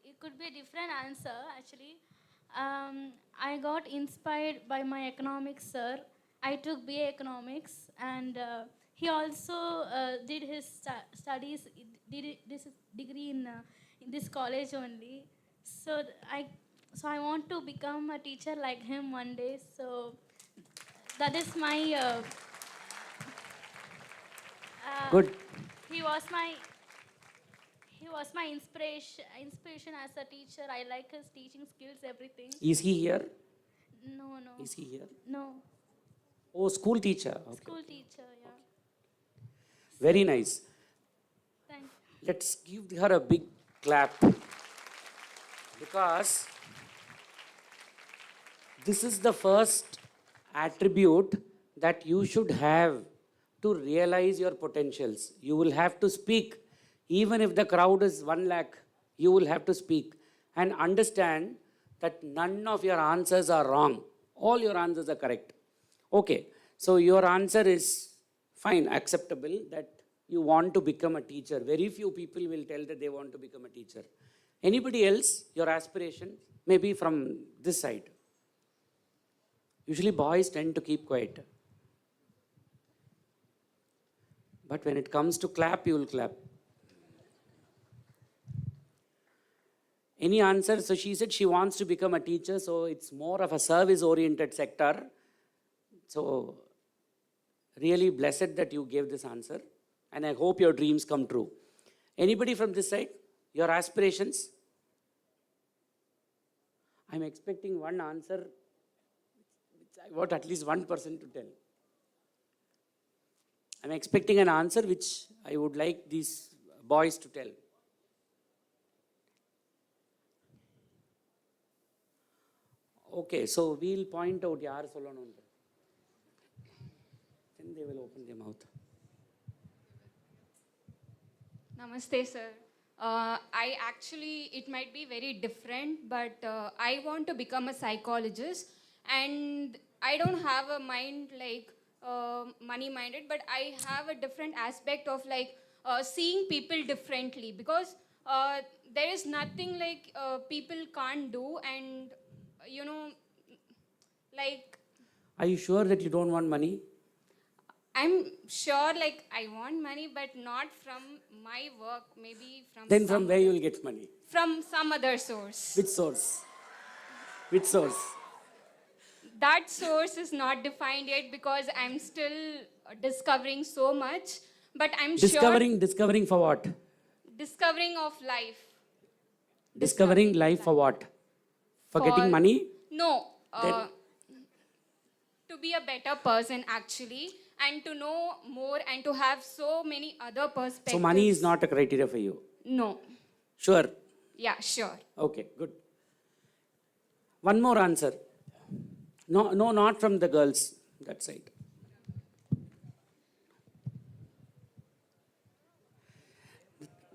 It could be a different answer, actually. I got inspired by my economics sir. I took BA Economics, and he also did his studies, did this degree in this college only. So I want to become a teacher like him one day. So that is my. Good. He was my inspiration as a teacher. I like his teaching skills, everything. Is he here? No. Is he here? No. Oh, school teacher. Okay. School teacher, yeah. Very nice. Thank you. Let's give her a big clap. Because this is the first attribute that you should have to realize your potentials. You will have to speak. Even if the crowd is 1 lakh, you will have to speak and understand that none of your answers are wrong. All your answers are correct. Okay, so your answer is fine, acceptable, that you want to become a teacher. Very few people will tell that they want to become a teacher. Anybody else, your aspiration, maybe from this side. Usually boys tend to keep quiet. But when it comes to clap, you will clap. Any answer? So she said she wants to become a teacher, so it's more of a service-oriented sector. So really blessed that you gave this answer, and I hope your dreams come true. Anybody from this side? Your aspirations? I'm expecting one answer, which I want at least one person to tell. I'm expecting an answer which I would like these boys to tell. Okay, so we'll point out yaar sollanum. Then they will open their mouth. Namaste, sir. It might be very different, but I want to become a psychologist, and I don't have a mind like money-minded, but I have a different aspect of like seeing people differently, because there is nothing like people can't do, and you know, like Are you sure that you don't want money? I'm sure like I want money, but not from my work, maybe from Then from where you will get money? from some other source. Which source? Which source? That source is not defined yet because I'm still discovering so much, but I'm Discovering for what? discovering of life. Discovering life for what? For getting money? No, Then- to be a better person actually, and to know more and to have so many other perspectives. So money is not a criteria for you? No. Sure. Yeah, sure. Okay, good. One more answer. No, not from the girls, that side.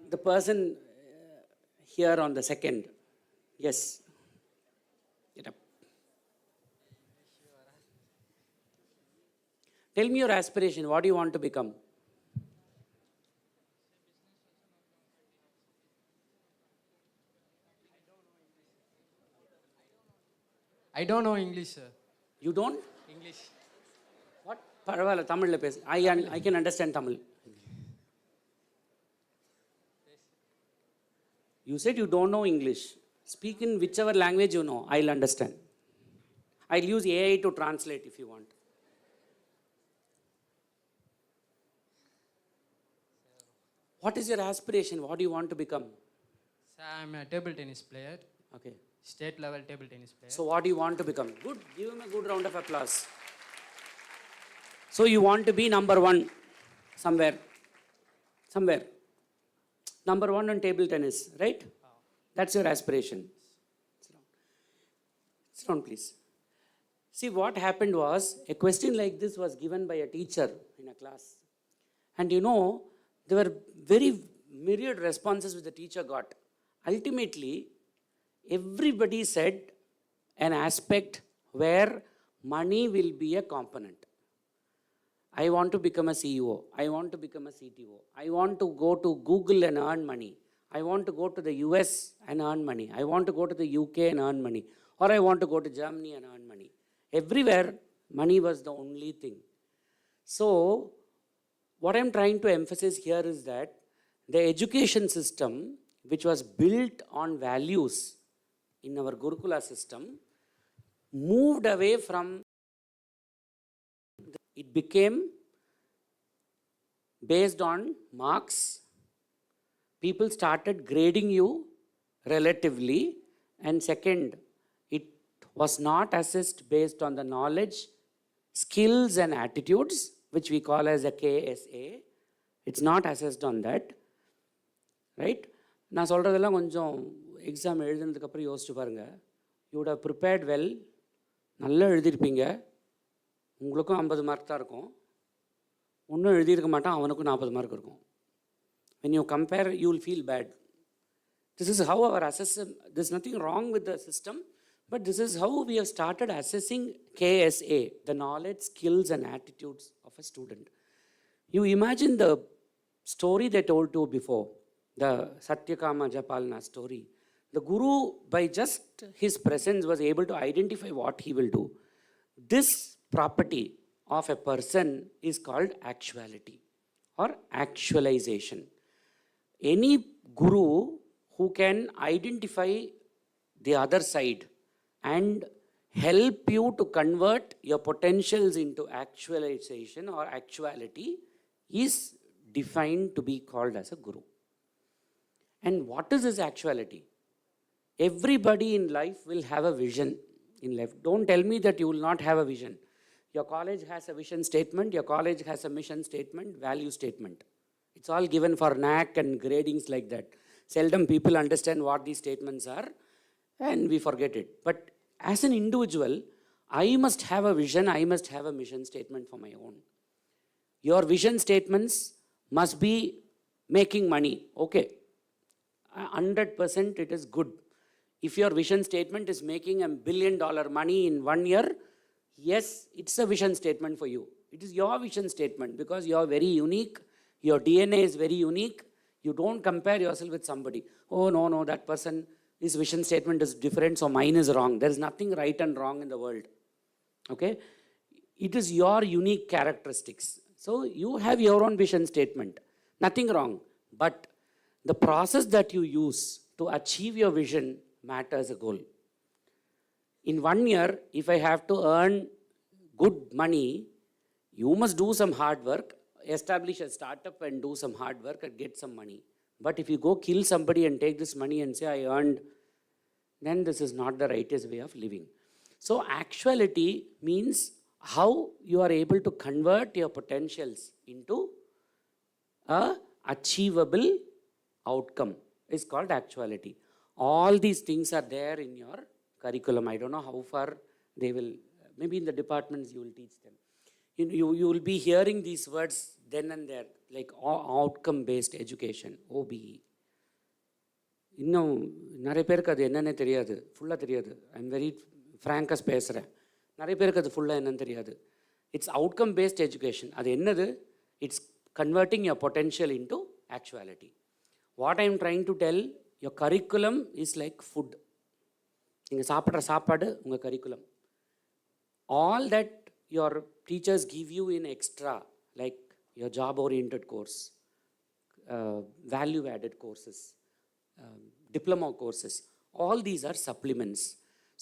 The person here on the second. Yes. Get up. Tell me your aspiration. What do you want to become? I don't know English, sir. You don't? English. What? Paravala, Tamil le pes. I can understand Tamil. You said you don't know English. Speak in whichever language you know. I'll understand. I'll use AI to translate if you want. What is your aspiration? What do you want to become? Sir, I'm a table tennis player. Okay. State level table tennis player. So what do you want to become? Good. Give him a good round of applause. So you want to be number one somewhere. Somewhere. Number one on table tennis, right? That's your aspiration. Sit down, please. See, what happened was, a question like this was given by a teacher in a class. And you know, there were very myriad responses which the teacher got. Ultimately, everybody said an aspect where money will be a component. I want to become a CEO. I want to become a CTO. I want to go to Google and earn money. I want to go to the US and earn money. I want to go to the UK and earn money. Or I want to go to Germany and earn money. Everywhere, money was the only thing. So, what I'm trying to emphasize here is that the education system, which was built on values in our Gurukula system, moved away from, it became based on marks. People started grading you relatively, and second, it was not assessed based on the knowledge, skills and attitudes, which we call as a KSA. It's not assessed on that, right? நான் சொல்கிறதெல்லாம் கொஞ்சம் exam எழுதுனதுக்கப்புறம் யோசிச்சு பாருங்கள். You would have prepared well, நல்லா எழுதியிருப்பீங்க, உங்களுக்கும் 50 mark தான் இருக்கும், ஒன்றும் எழுதியிருக்க மாட்டான், அவனுக்கும் 40 மார்க் இருக்கும். When you compare, you will feel bad. This is how our assessment, there's nothing wrong with the system, but this is how we have started assessing KSA, the knowledge, skills and attitudes of a student. You imagine the story they told you before, the Satyakama Japalna story. The Guru, by just his presence, was able to identify what he will do. This property of a person is called actuality or actualization. Any Guru who can identify the other side and help you to convert your potentials into actualization or actuality is defined to be called as a Guru. And what is this actuality? Everybody in life will have a vision in life. Don't tell me that you will not have a vision. Your college has a vision statement, your college has a mission statement, value statement. It's all given for NAC and gradings like that. Seldom people understand what these statements are and we forget it. But as an individual, I must have a vision, I must have a mission statement for my own. Your vision statements must be making money. Okay, 100% it is good. If your vision statement is making $1 billion money in 1 year, yes, it's a vision statement for you. It is your vision statement because you are very unique, your DNA is very unique. You don't compare yourself with somebody. Oh, no, that person, his vision statement is different, so mine is wrong. There is nothing right and wrong in the world. Okay? It is your unique characteristics. So you have your own vision statement. Nothing wrong. But the process that you use to achieve your vision matters a goal. In 1 year, if I have to earn good money, you must do some hard work, establish a startup and do some hard work and get some money. But if you go kill somebody and take this money and say, I earned, then this is not the righteous way of living. So actuality means how you are able to convert your potentials into a achievable outcome is called actuality. All these things are there in your curriculum. I don't know how far they will, maybe in the departments you will teach them. You will be hearing these words then and there, like outcome-based education, OBE. இன்னும் நிறைய பேருக்கு அது என்னென்ன தெரியாது, ஃபுல்லாக தெரியாது. I'm very ஃப்ராங்காக பேசுகிறேன். நிறைய பேருக்கு அது ஃபுல்லாக என்னன்னு தெரியாது. It's outcome based education. அது என்னது? It's converting your potential into actuality. What I am trying to tell, your curriculum is like food. நீங்கள் சாப்பிட்ற சாப்பாடு உங்கள் curriculum. All that your teachers give you in extra, like your job-oriented course, value-added courses, diploma courses, all these are supplements.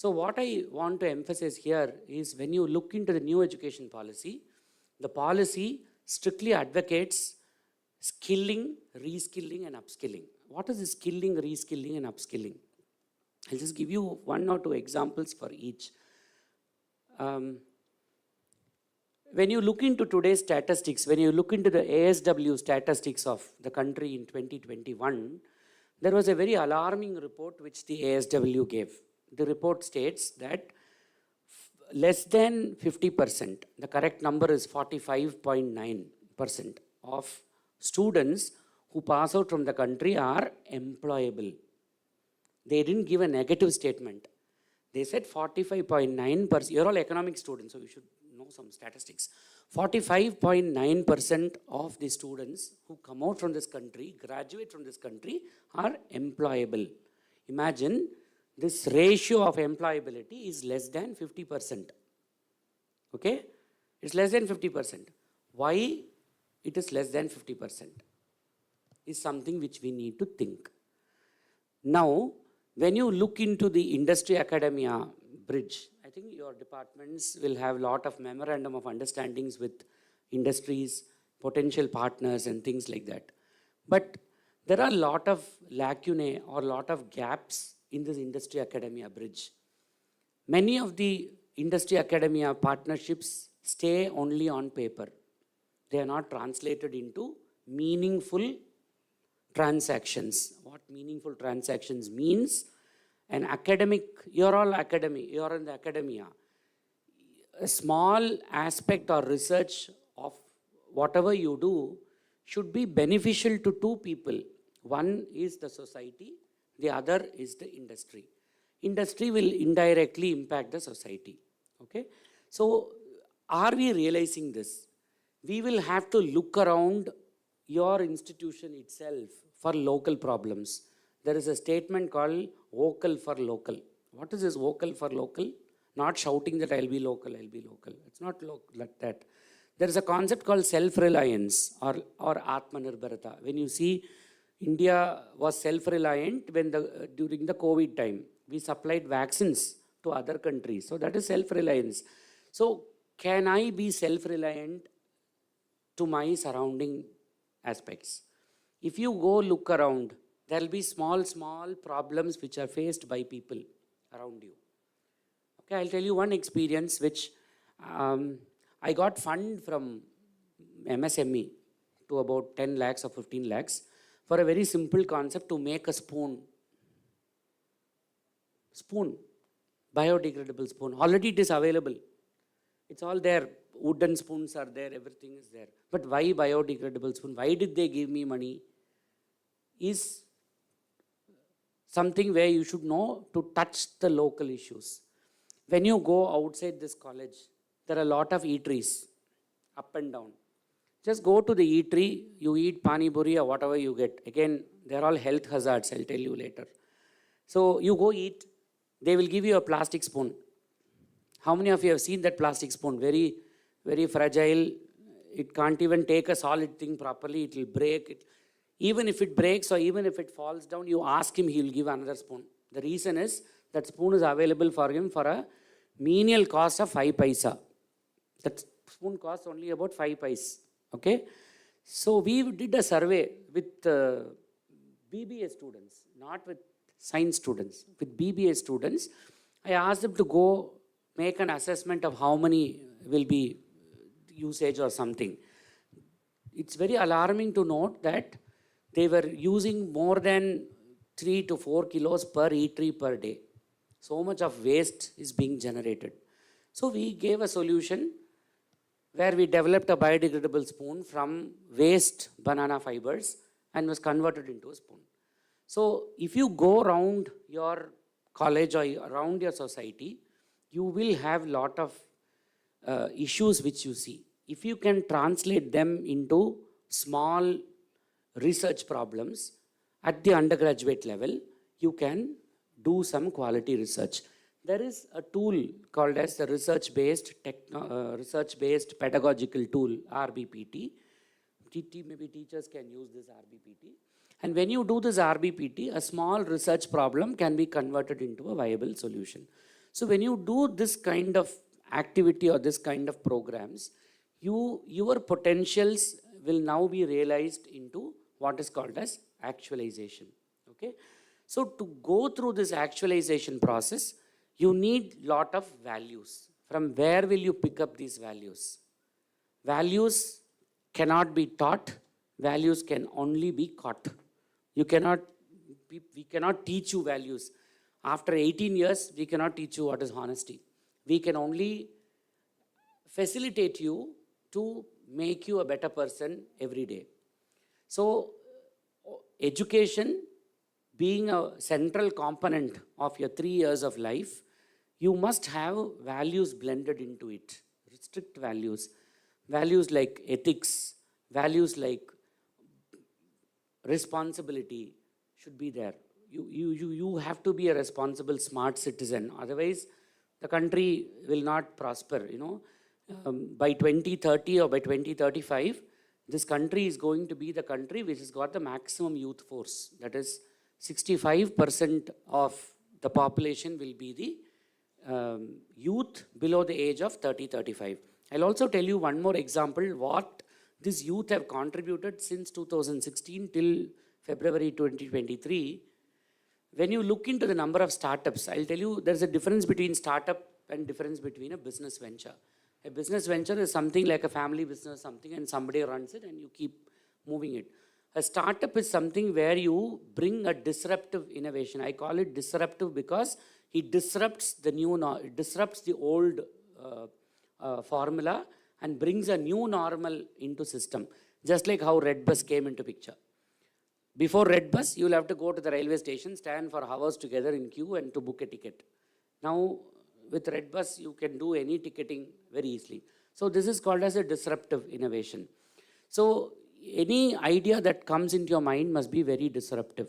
So what I want to emphasize here is when you look into the new education policy, the policy strictly advocates skilling, reskilling and upskilling. What is skilling, reskilling and upskilling? I'll just give you 1 or 2 examples for each. When you look into today's statistics, when you look into the ASW statistics of the country in 2021, there was a very alarming report which the ASW gave. The report states that less than 50%, the correct number is 45.9% of students who pass out from the country are employable. They didn't give a negative statement. They said 45.9%. You're all economic students, so you should know some statistics. 45.9% of the students who come out from this country, graduate from this country, are employable. Imagine this ratio of employability is less than 50%. Okay? It's less than 50%. Why it is less than 50% is something which we need to think. Now, when you look into the industry academia bridge, I think your departments will have a lot of memorandum of understandings with industries, potential partners and things like that. But there are a lot of lacunae or a lot of gaps in this industry academia bridge. Many of the industry academia partnerships stay only on paper. They are not translated into meaningful transactions. What meaningful transactions means? An academic, you're all academy, you're in the academia. A small aspect or research of whatever you do should be beneficial to two people. One is the society, the other is the industry. Industry will indirectly impact the society. Okay? So, are we realizing this? We will have to look around your institution itself for local problems. There is a statement called vocal for local. What is this vocal for local? Not shouting that I'll be local, I'll be local. It's not like that. There is a concept called self-reliance or Atmanirbharata. When you see India was self-reliant during the COVID time. We supplied vaccines to other countries. So that is self-reliance. So can I be self-reliant to my surrounding aspects? If you go look around, there will be small problems which are faced by people around you. Okay, I'll tell you one experience which I got fund from MSME to about 10 lakhs or 15 lakhs for a very simple concept to make a spoon. Biodegradable spoon. Already it is available. It's all there. Wooden spoons are there. Everything is there. But why biodegradable spoon? Why did they give me money? Is something where you should know to touch the local issues. When you go outside this college, there are a lot of eateries up and down. Just go to the eatery, you eat pani puri or whatever you get. Again, they're all health hazards, I'll tell you later. So you go eat, they will give you a plastic spoon. How many of you have seen that plastic spoon? Very, very fragile. It can't even take a solid thing properly. It will break. Even if it breaks or even if it falls down, you ask him, he will give another spoon. The reason is that spoon is available for him for a menial cost of 5 paisa. That spoon costs only about 5 paise. Okay? So we did a survey with BBA students, not with science students. With BBA students, I asked them to go make an assessment of how many will be usage or something. It's very alarming to note that they were using more than 3 to 4 kilos per eatery per day. So much of waste is being generated. So we gave a solution where we developed a biodegradable spoon from waste banana fibers and was converted into a spoon. So if you go around your college or around your society, you will have lot of issues which you see. If you can translate them into small research problems at the undergraduate level, you can do some quality research. There is a tool called as the research-based pedagogical tool, RBPT. Maybe teachers can use this RBPT. And when you do this RBPT, a small research problem can be converted into a viable solution. So when you do this kind of activity or this kind of programs, your potentials will now be realized into what is called as actualization. Okay? So to go through this actualization process, you need lot of values. From where will you pick up these values? Values cannot be taught. Values can only be caught. We cannot teach you values. After 18 years, we cannot teach you what is honesty. We can only facilitate you to make you a better person every day. So, education being a central component of your 3 years of life, you must have values blended into it. Strict values. Values like ethics, values like responsibility should be there. You have to be a responsible, smart citizen. Otherwise, the country will not prosper. By 2030 or by 2035, this country is going to be the country which has got the maximum youth force. That is, 65% of the population will be the youth below the age of 30-35. I'll also tell you one more example what this youth have contributed since 2016 till February 2023. When you look into the number of startups, I'll tell you there's a difference between startup and difference between a business venture. A business venture is something like a family business, something, and somebody runs it and you keep moving it. A startup is something where you bring a disruptive innovation. I call it disruptive because it disrupts the it disrupts the old formula and brings a new normal into system. Just like how Red Bus came into picture. Before Red Bus, you will have to go to the railway station, stand for hours together in queue and to book a ticket. Now, with Red Bus, you can do any ticketing very easily. So this is called as a disruptive innovation. So any idea that comes into your mind must be very disruptive.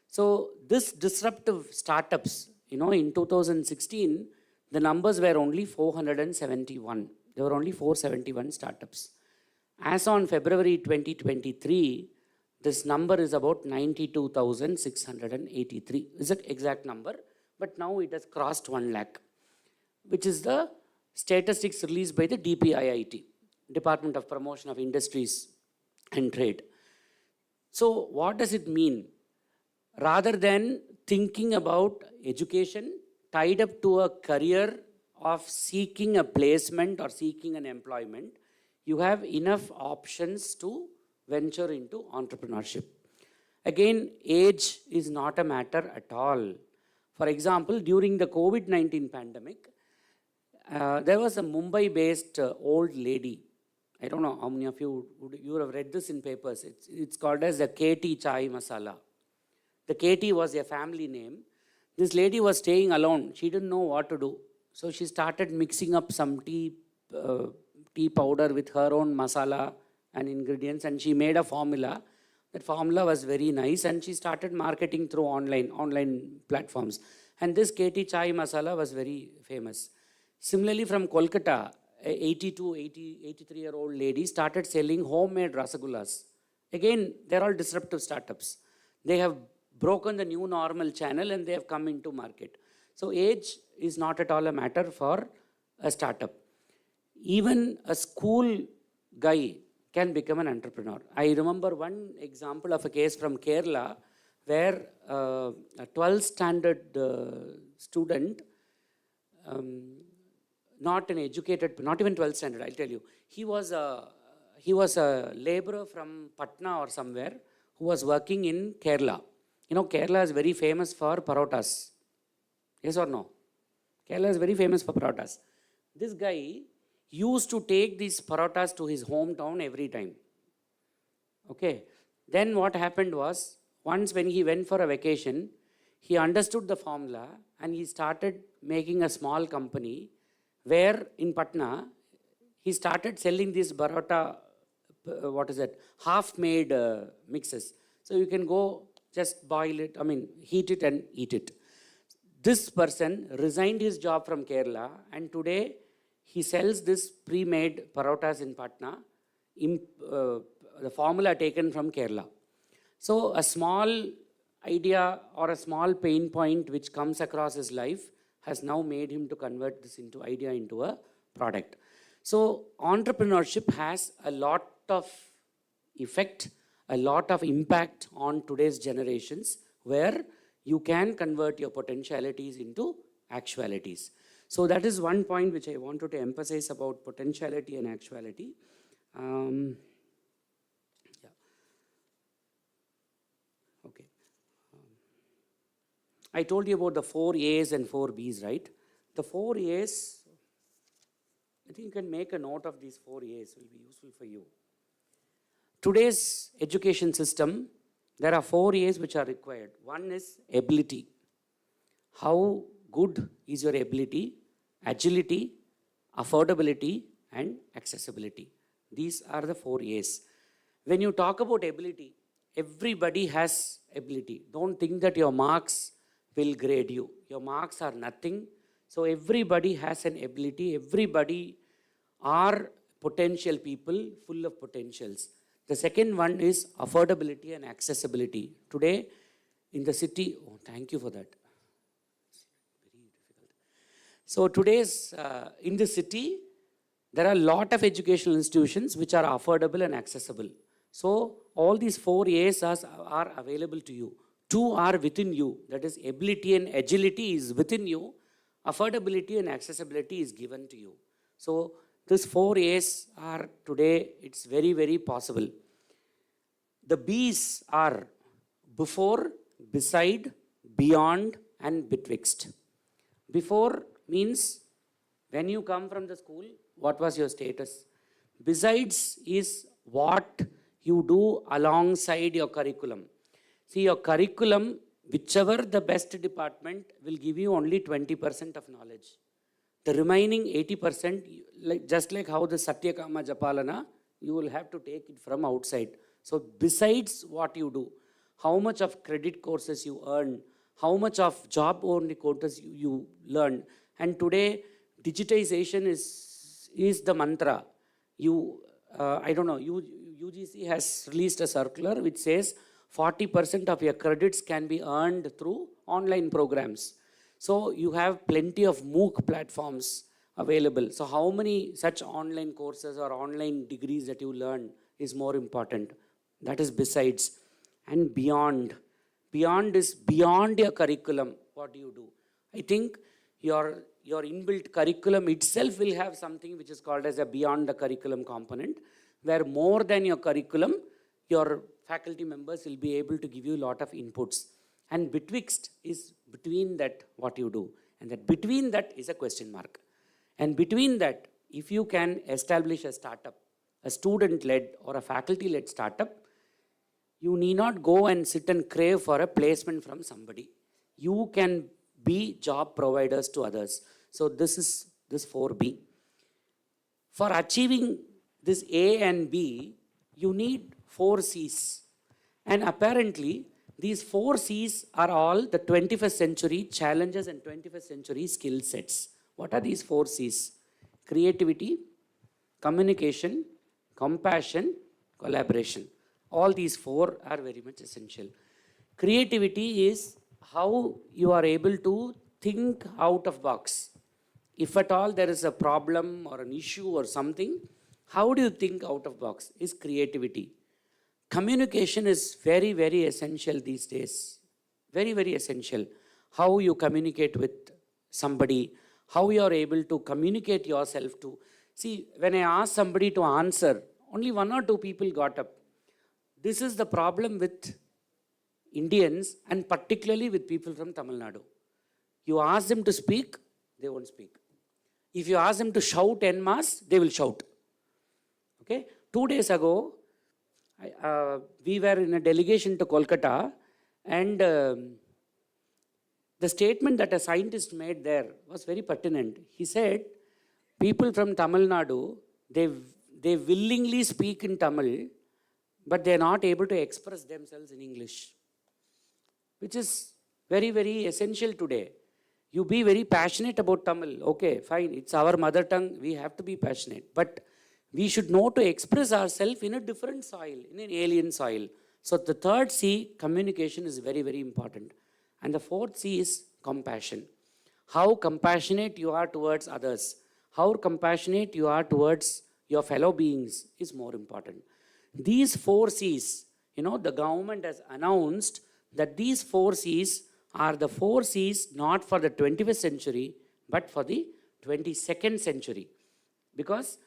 So this disruptive startups, in 2016, the numbers were only 471. There were only 471 startups. As on February 2023, this number is about 92,683. Is the exact number, but now it has crossed 1 lakh, which is the statistics released by the DPIIT, Department of Promotion of Industries and Trade. So what does it mean? Rather than thinking about education tied up to a career of seeking a placement or seeking an employment, you have enough options to venture into entrepreneurship. Again, age is not a matter at all. For example, during the COVID-19 pandemic, there was a Mumbai-based old lady. I don't know how many of you would have read this in papers. It's called as the KT Chai Masala. The KT was a family name. This lady was staying alone. She didn't know what to do. So she started mixing up some tea powder with her own masala and ingredients, and she made a formula. That formula was very nice, and she started marketing through online platforms. And this KT Chai Masala was very famous. Similarly, from Kolkata, a 83-year-old lady started selling homemade rasagullas. Again, they're all disruptive startups. They have broken the new normal channel and they have come into market. So age is not at all a matter for a startup. Even a school guy can become an entrepreneur. I remember one example of a case from Kerala where a 12th standard student, not an educated, not even 12th standard, I'll tell you, he was a laborer from Patna or somewhere who was working in Kerala. Kerala is very famous for parotas. Yes or no? Kerala is very famous for parotas. This guy used to take these parotas to his hometown every time. Okay. Then what happened was, once when he went for a vacation, he understood the formula and he started making a small company where in Patna, he started selling these parota, half-made mixes. So you can go just boil it, heat it and eat it. This person resigned his job from Kerala and today he sells this pre-made parotas in Patna, the formula taken from Kerala. So a small idea or a small pain point which comes across his life has now made him to convert this idea into a product. So entrepreneurship has a lot of effect, a lot of impact on today's generations where you can convert your potentialities into actualities. So that is one point which I wanted to emphasize about potentiality and actuality. Okay. I told you about the 4 A's and 4 B's, right? The 4 A's, I think you can make a note of these 4 A's, will be useful for you. Today's education system, there are 4 A's which are required. One is ability. How good is your ability? Agility, affordability, and accessibility. These are the 4 A's. When you talk about ability, everybody has ability. Don't think that your marks will grade you. Your marks are nothing. So everybody has an ability. Everybody are potential people full of potentials. The second one is affordability and accessibility. Today in the city, oh, thank you for that. Very difficult. So today's, in the city, there are a lot of educational institutions which are affordable and accessible. So all these 4 A's are available to you. 2 are within you. That is, ability and agility is within you. Affordability and accessibility is given to you. So these 4 A's are today, it's very, very possible. The B's are before, beside, beyond, and betwixt. Before means when you come from the school, what was your status? Besides is what you do alongside your curriculum. See, your curriculum, whichever the best department, will give you only 20% of knowledge. The remaining 80%, just like how the Satyakama Japalana, you will have to take it from outside. So besides what you do, how much of credit courses you earn, how much of job-only courses you learn. And today, digitization is the mantra. I don't know, UGC has released a circular which says 40% of your credits can be earned through online programs. So you have plenty of MOOC platforms available. So how many such online courses or online degrees that you learn is more important. That is besides. And beyond. Beyond is beyond your curriculum. What do you do? I think your inbuilt curriculum itself will have something which is called as a beyond the curriculum component, where more than your curriculum, your faculty members will be able to give you a lot of inputs. And betwixt is between that what you do. And that between that is a question mark. And between that, if you can establish a startup, a student-led or a faculty-led startup, you need not go and sit and crave for a placement from somebody. You can be job providers to others. So this is this 4B. For achieving this A and B, you need 4 C's. And apparently, these 4 C's are all the 21st century challenges and 21st century skill sets. What are these 4 C's? Creativity, communication, compassion, collaboration. All these 4 are very much essential. Creativity is how you are able to think out of box. If at all there is a problem or an issue or something, how do you think out of box is creativity. Communication is very, very essential these days. Very, very essential. How you communicate with somebody, how you are able to communicate yourself to. See, when I asked somebody to answer, only 1 or 2 people got up. This is the problem with Indians and particularly with people from Tamil Nadu. You ask them to speak, they won't speak. If you ask them to shout en masse, they will shout. Okay? 2 days ago, we were in a delegation to Kolkata, and the statement that a scientist made there was very pertinent. He said, people from Tamil Nadu, they willingly speak in Tamil, but they are not able to express themselves in English, which is very, very essential today. You be very passionate about Tamil. Okay, fine, it's our mother tongue, we have to be passionate. But we should know to express ourselves in a different soil, in an alien soil. So the 3rd C, communication, is very, very important. And the 4th C is compassion. How compassionate you are towards others, how compassionate you are towards your fellow beings is more important. These 4 C's, the government has announced that these 4 C's are the 4 C's not for the 21st century, but for the 22nd century. Because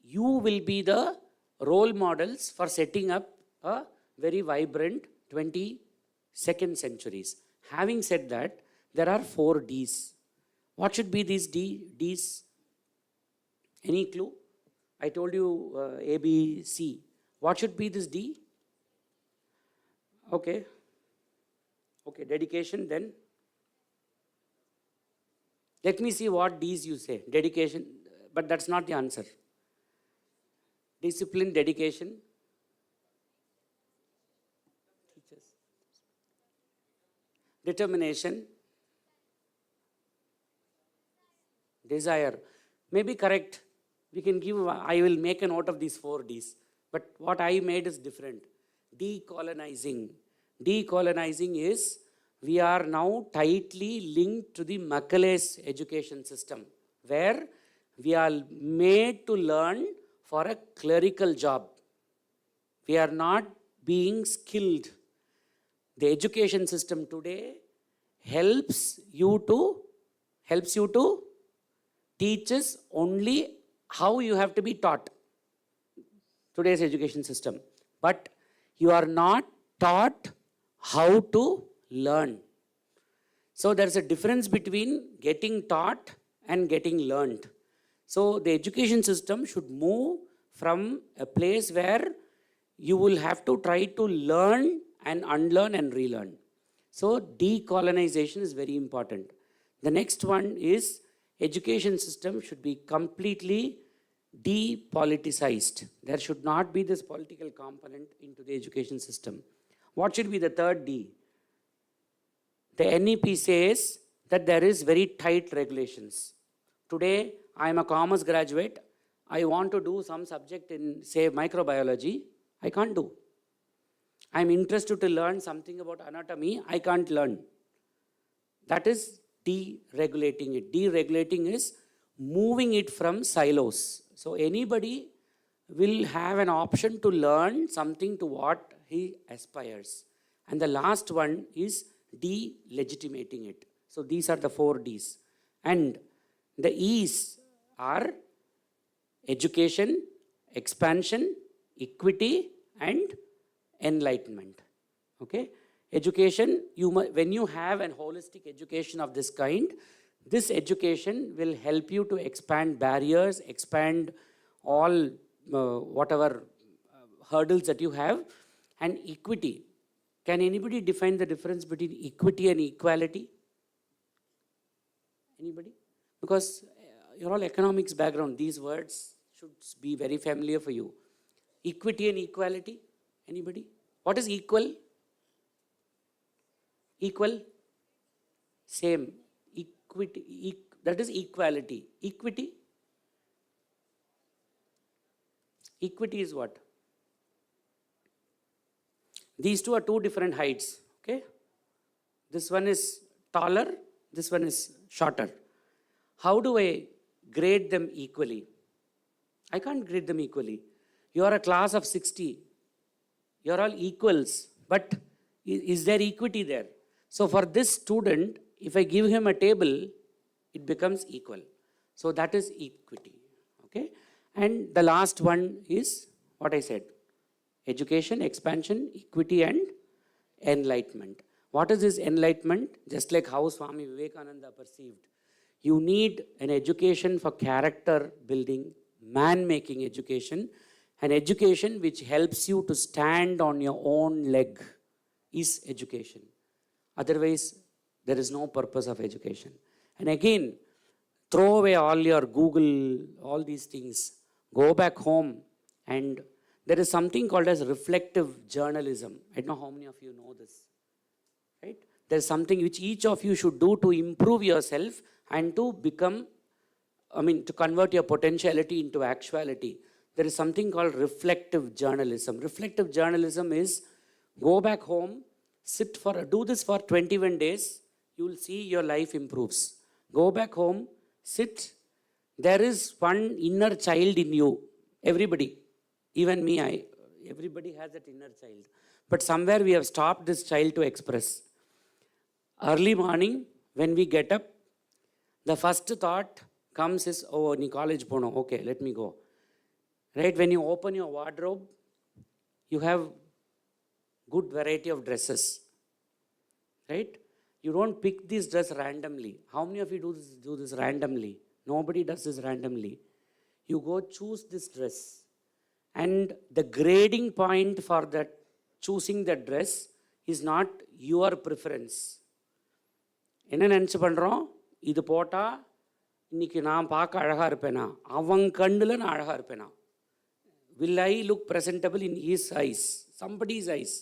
you will be the role models for setting up a very vibrant 22nd centuries. Having said that, there are 4 D's. What should be these D's? Any clue? I told you A, B, C. What should be this D? Okay. Okay, dedication then. Let me see what D's you say. Dedication, but that's not the answer. Discipline, dedication. Teachers. Determination. Desire. Maybe correct. We can give, I will make a note of these 4 D's. But what I made is different. Decolonizing. Decolonizing is, we are now tightly linked to the Macaulay's education system, where we are made to learn for a clerical job. We are not being skilled. The education system today helps you to teach us only how you have to be taught. Today's education system. But You are not taught how to learn. So there's a difference between getting taught and getting learned. So the education system should move from a place where you will have to try to learn and unlearn and relearn. So decolonization is very important. The next one is education system should be completely depoliticized. There should not be this political component into the education system. What should be the third D? The NEP says that there is very tight regulations. Today, I am a commerce graduate. I want to do some subject in, say, microbiology. I can't do. I am interested to learn something about anatomy. I can't learn. That is deregulating it. Deregulating is moving it from silos. So anybody will have an option to learn something to what he aspires. And the last one is delegitimating it. So these are the 4 Ds. And the E's are education, expansion, equity, and enlightenment. Okay? Education, when you have a holistic education of this kind, this education will help you to expand barriers, expand all whatever hurdles that you have. And equity. Can anybody define the difference between equity and equality? Anybody? Because you're all economics background. These words should be very familiar for you. Equity and equality. Anybody? What is equal? Equal? Same. Equity. That is equality. Equity? Equity is what? These two are 2 different heights. Okay? This one is taller. This one is shorter. How do I grade them equally? I can't grade them equally. You are a class of 60. You are all equals. But is there equity there? So for this student, if I give him a table, it becomes equal. So that is equity. Okay? And the last one is what I said. Education, expansion, equity, and enlightenment. What is this enlightenment? Just like how Swami Vivekananda perceived. You need an education for character building, man-making education, an education which helps you to stand on your own leg is education. Otherwise, there is no purpose of education. And again, throw away all your Google, all these things. Go back home, and there is something called as reflective journalism. I don't know how many of you know this. Right? There is something which each of you should do to improve yourself and to become, to convert your potentiality into actuality. There is something called reflective journalism. Reflective journalism is go back home, do this for 21 days, you will see your life improves. Go back home, sit. There is one inner child in you. Everybody, even me, everybody has that inner child. But somewhere we have stopped this child to express. Early morning, when we get up, the first thought comes is, oh, ni college pono, okay, let me go. Right? When you open your wardrobe, you have good variety of dresses. Right? You don't pick this dress randomly. How many of you do this randomly? Nobody does this randomly. You go choose this dress. And the grading point for that choosing the dress is not your preference. என்ன நினச்சி பண்ணுறோம், இது போட்டால் இன்னைக்கு நான் பார்க்க அழகாக இருப்பேனா, அவன் கண்ணில் நான் அழகாக இருப்பேனா, will I look presentable in his eyes, somebody's eyes?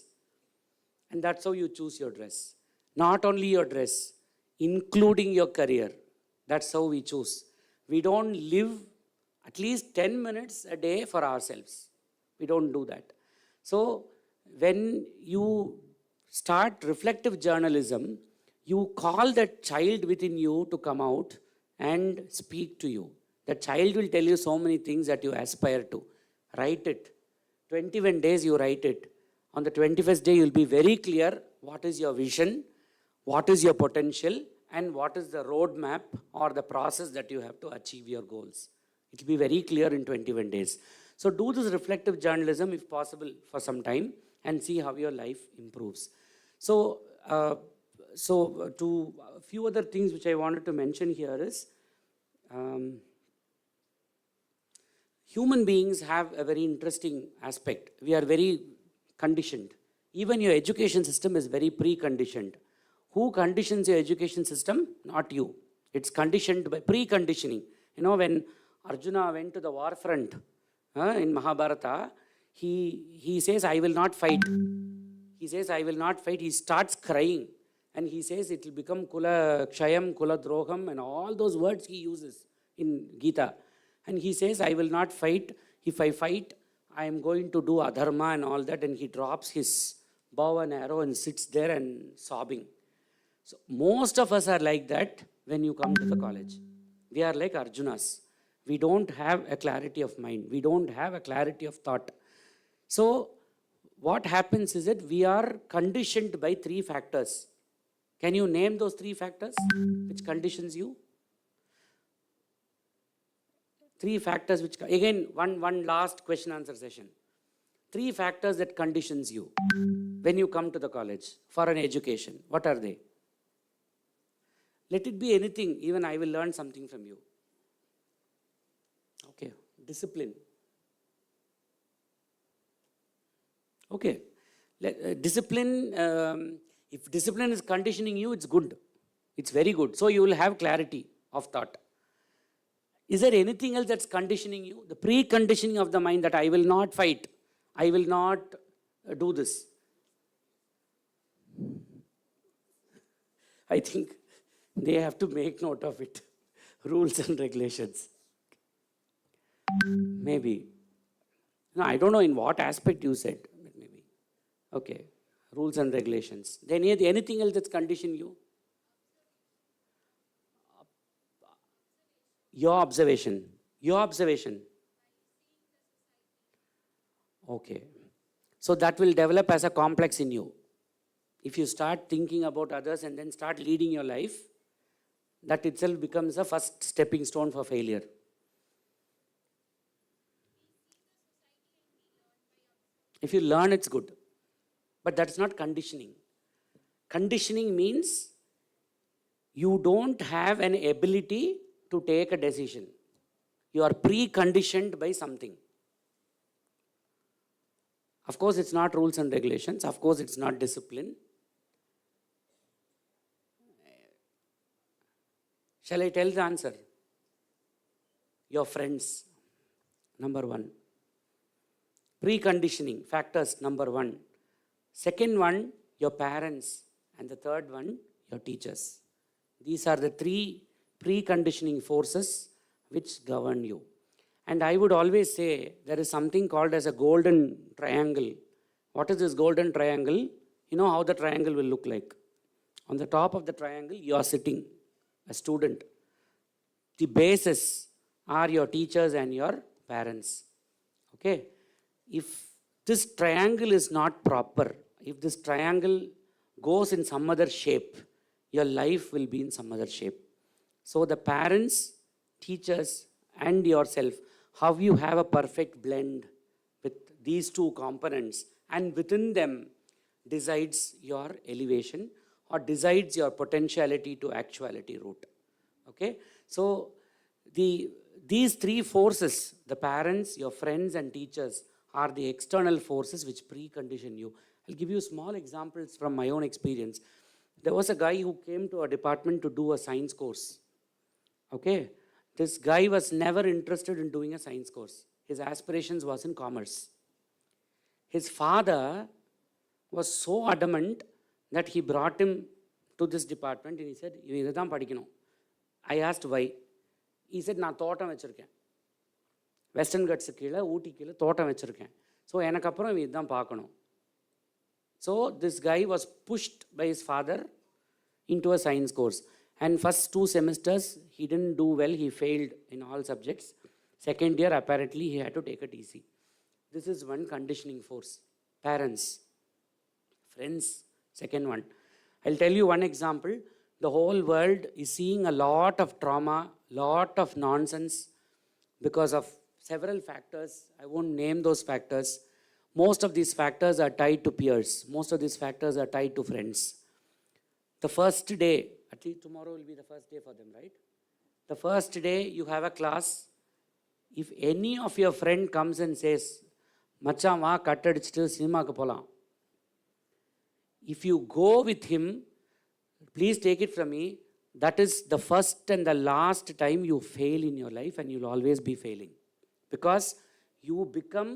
And that's how you choose your dress. Not only your dress, including your career. That's how we choose. We don't live at least 10 minutes a day for ourselves. We don't do that. So when you start reflective journalism, you call that child within you to come out and speak to you. That child will tell you so many things that you aspire to. Write it. 21 days you write it. On the 21st day, you'll be very clear what is your vision, what is your potential, and what is the roadmap or the process that you have to achieve your goals. It will be very clear in 21 days. So do this reflective journalism if possible for some time. and see how your life improves. So, to a few other things which I wanted to mention here is, human beings have a very interesting aspect. We are very conditioned. Even your education system is very preconditioned. Who conditions your education system? Not you. It's conditioned by preconditioning. You know, when Arjuna went to the war front in Mahabharata, he says, I will not fight. He says, I will not fight. He starts crying. And he says, it will become Kula Kshayam, Kula Droham, and all those words he uses in Gita. And he says, I will not fight. If I fight, I am going to do adharma and all that. And he drops his bow and arrow and sits there and sobbing. So most of us are like that when you come to the college. We are like Arjunas. We don't have a clarity of mind. We don't have a clarity of thought. So what happens is that we are conditioned by 3 factors. Can you name those 3 factors which conditions you? 3 factors which, again, one last question answer session. 3 factors that conditions you when you come to the college for an education. What are they? Let it be anything, even I will learn something from you. Okay, discipline. Okay, discipline, if discipline is conditioning you, it's good. It's very good. So you will have clarity of thought. Is there anything else that's conditioning you? The preconditioning of the mind that I will not fight. I will not do this. I think they have to make note of it. Rules and regulations. Maybe. No, I don't know in what aspect you said, but maybe. Okay. Rules and regulations. Then anything else that's conditioning you? Your observation. Your observation. Okay. So that will develop as a complex in you. If you start thinking about others and then start leading your life, that itself becomes a first stepping stone for failure. If you learn, it's good. But that's not conditioning. Conditioning means you don't have an ability to take a decision. You are preconditioned by something. Of course, it's not rules and regulations. Of course, it's not discipline. Shall I tell the answer? Your friends, number 1. Preconditioning factors, number 1. Second one, your parents. And the third one, your teachers. These are the 3 preconditioning forces which govern you. And I would always say there is something called as a golden triangle. What is this golden triangle? You know how the triangle will look like. On the top of the triangle, you are sitting, a student. The bases are your teachers and your parents. Okay? If this triangle is not proper, if this triangle goes in some other shape, your life will be in some other shape. So the parents, teachers, and yourself, how you have a perfect blend with these 2 components, and within them decides your elevation or decides your potentiality to actuality route. Okay? So these 3 forces, the parents, your friends, and teachers, are the external forces which precondition you. I'll give you small examples from my own experience. There was a guy who came to our department to do a science course. Okay? This guy was never interested in doing a science course. His aspirations was in commerce. His father was so adamant that he brought him to this department and he said, I asked why. He said, நான் தோட்டம் வச்சிருக்கேன். Western cuts கீழே ஊட்டி கீழே தோட்டம் வச்சுருக்கேன். So எனக்கு அப்புறம் இதுதான் பார்க்கணும். So this guy was pushed by his father into a science course. And first 2 semesters, he didn't do well. He failed in all subjects. Second year, apparently, he had to take a TC. This is one conditioning force. Parents, friends, second one. I'll tell you one example. The whole world is seeing a lot of trauma, lot of nonsense because of several factors. I won't name those factors. Most of these factors are tied to peers. Most of these factors are tied to friends. The first day, at least tomorrow will be the first day for them, right? The first day you have a class. If any of your friend comes and says, மச்சான் வா cut அடிச்சுட்டு சினிமாவுக்கு போகலாம், if you go with him, please take it from me, that is the first and the last time you fail in your life, and you'll always be failing. Because you become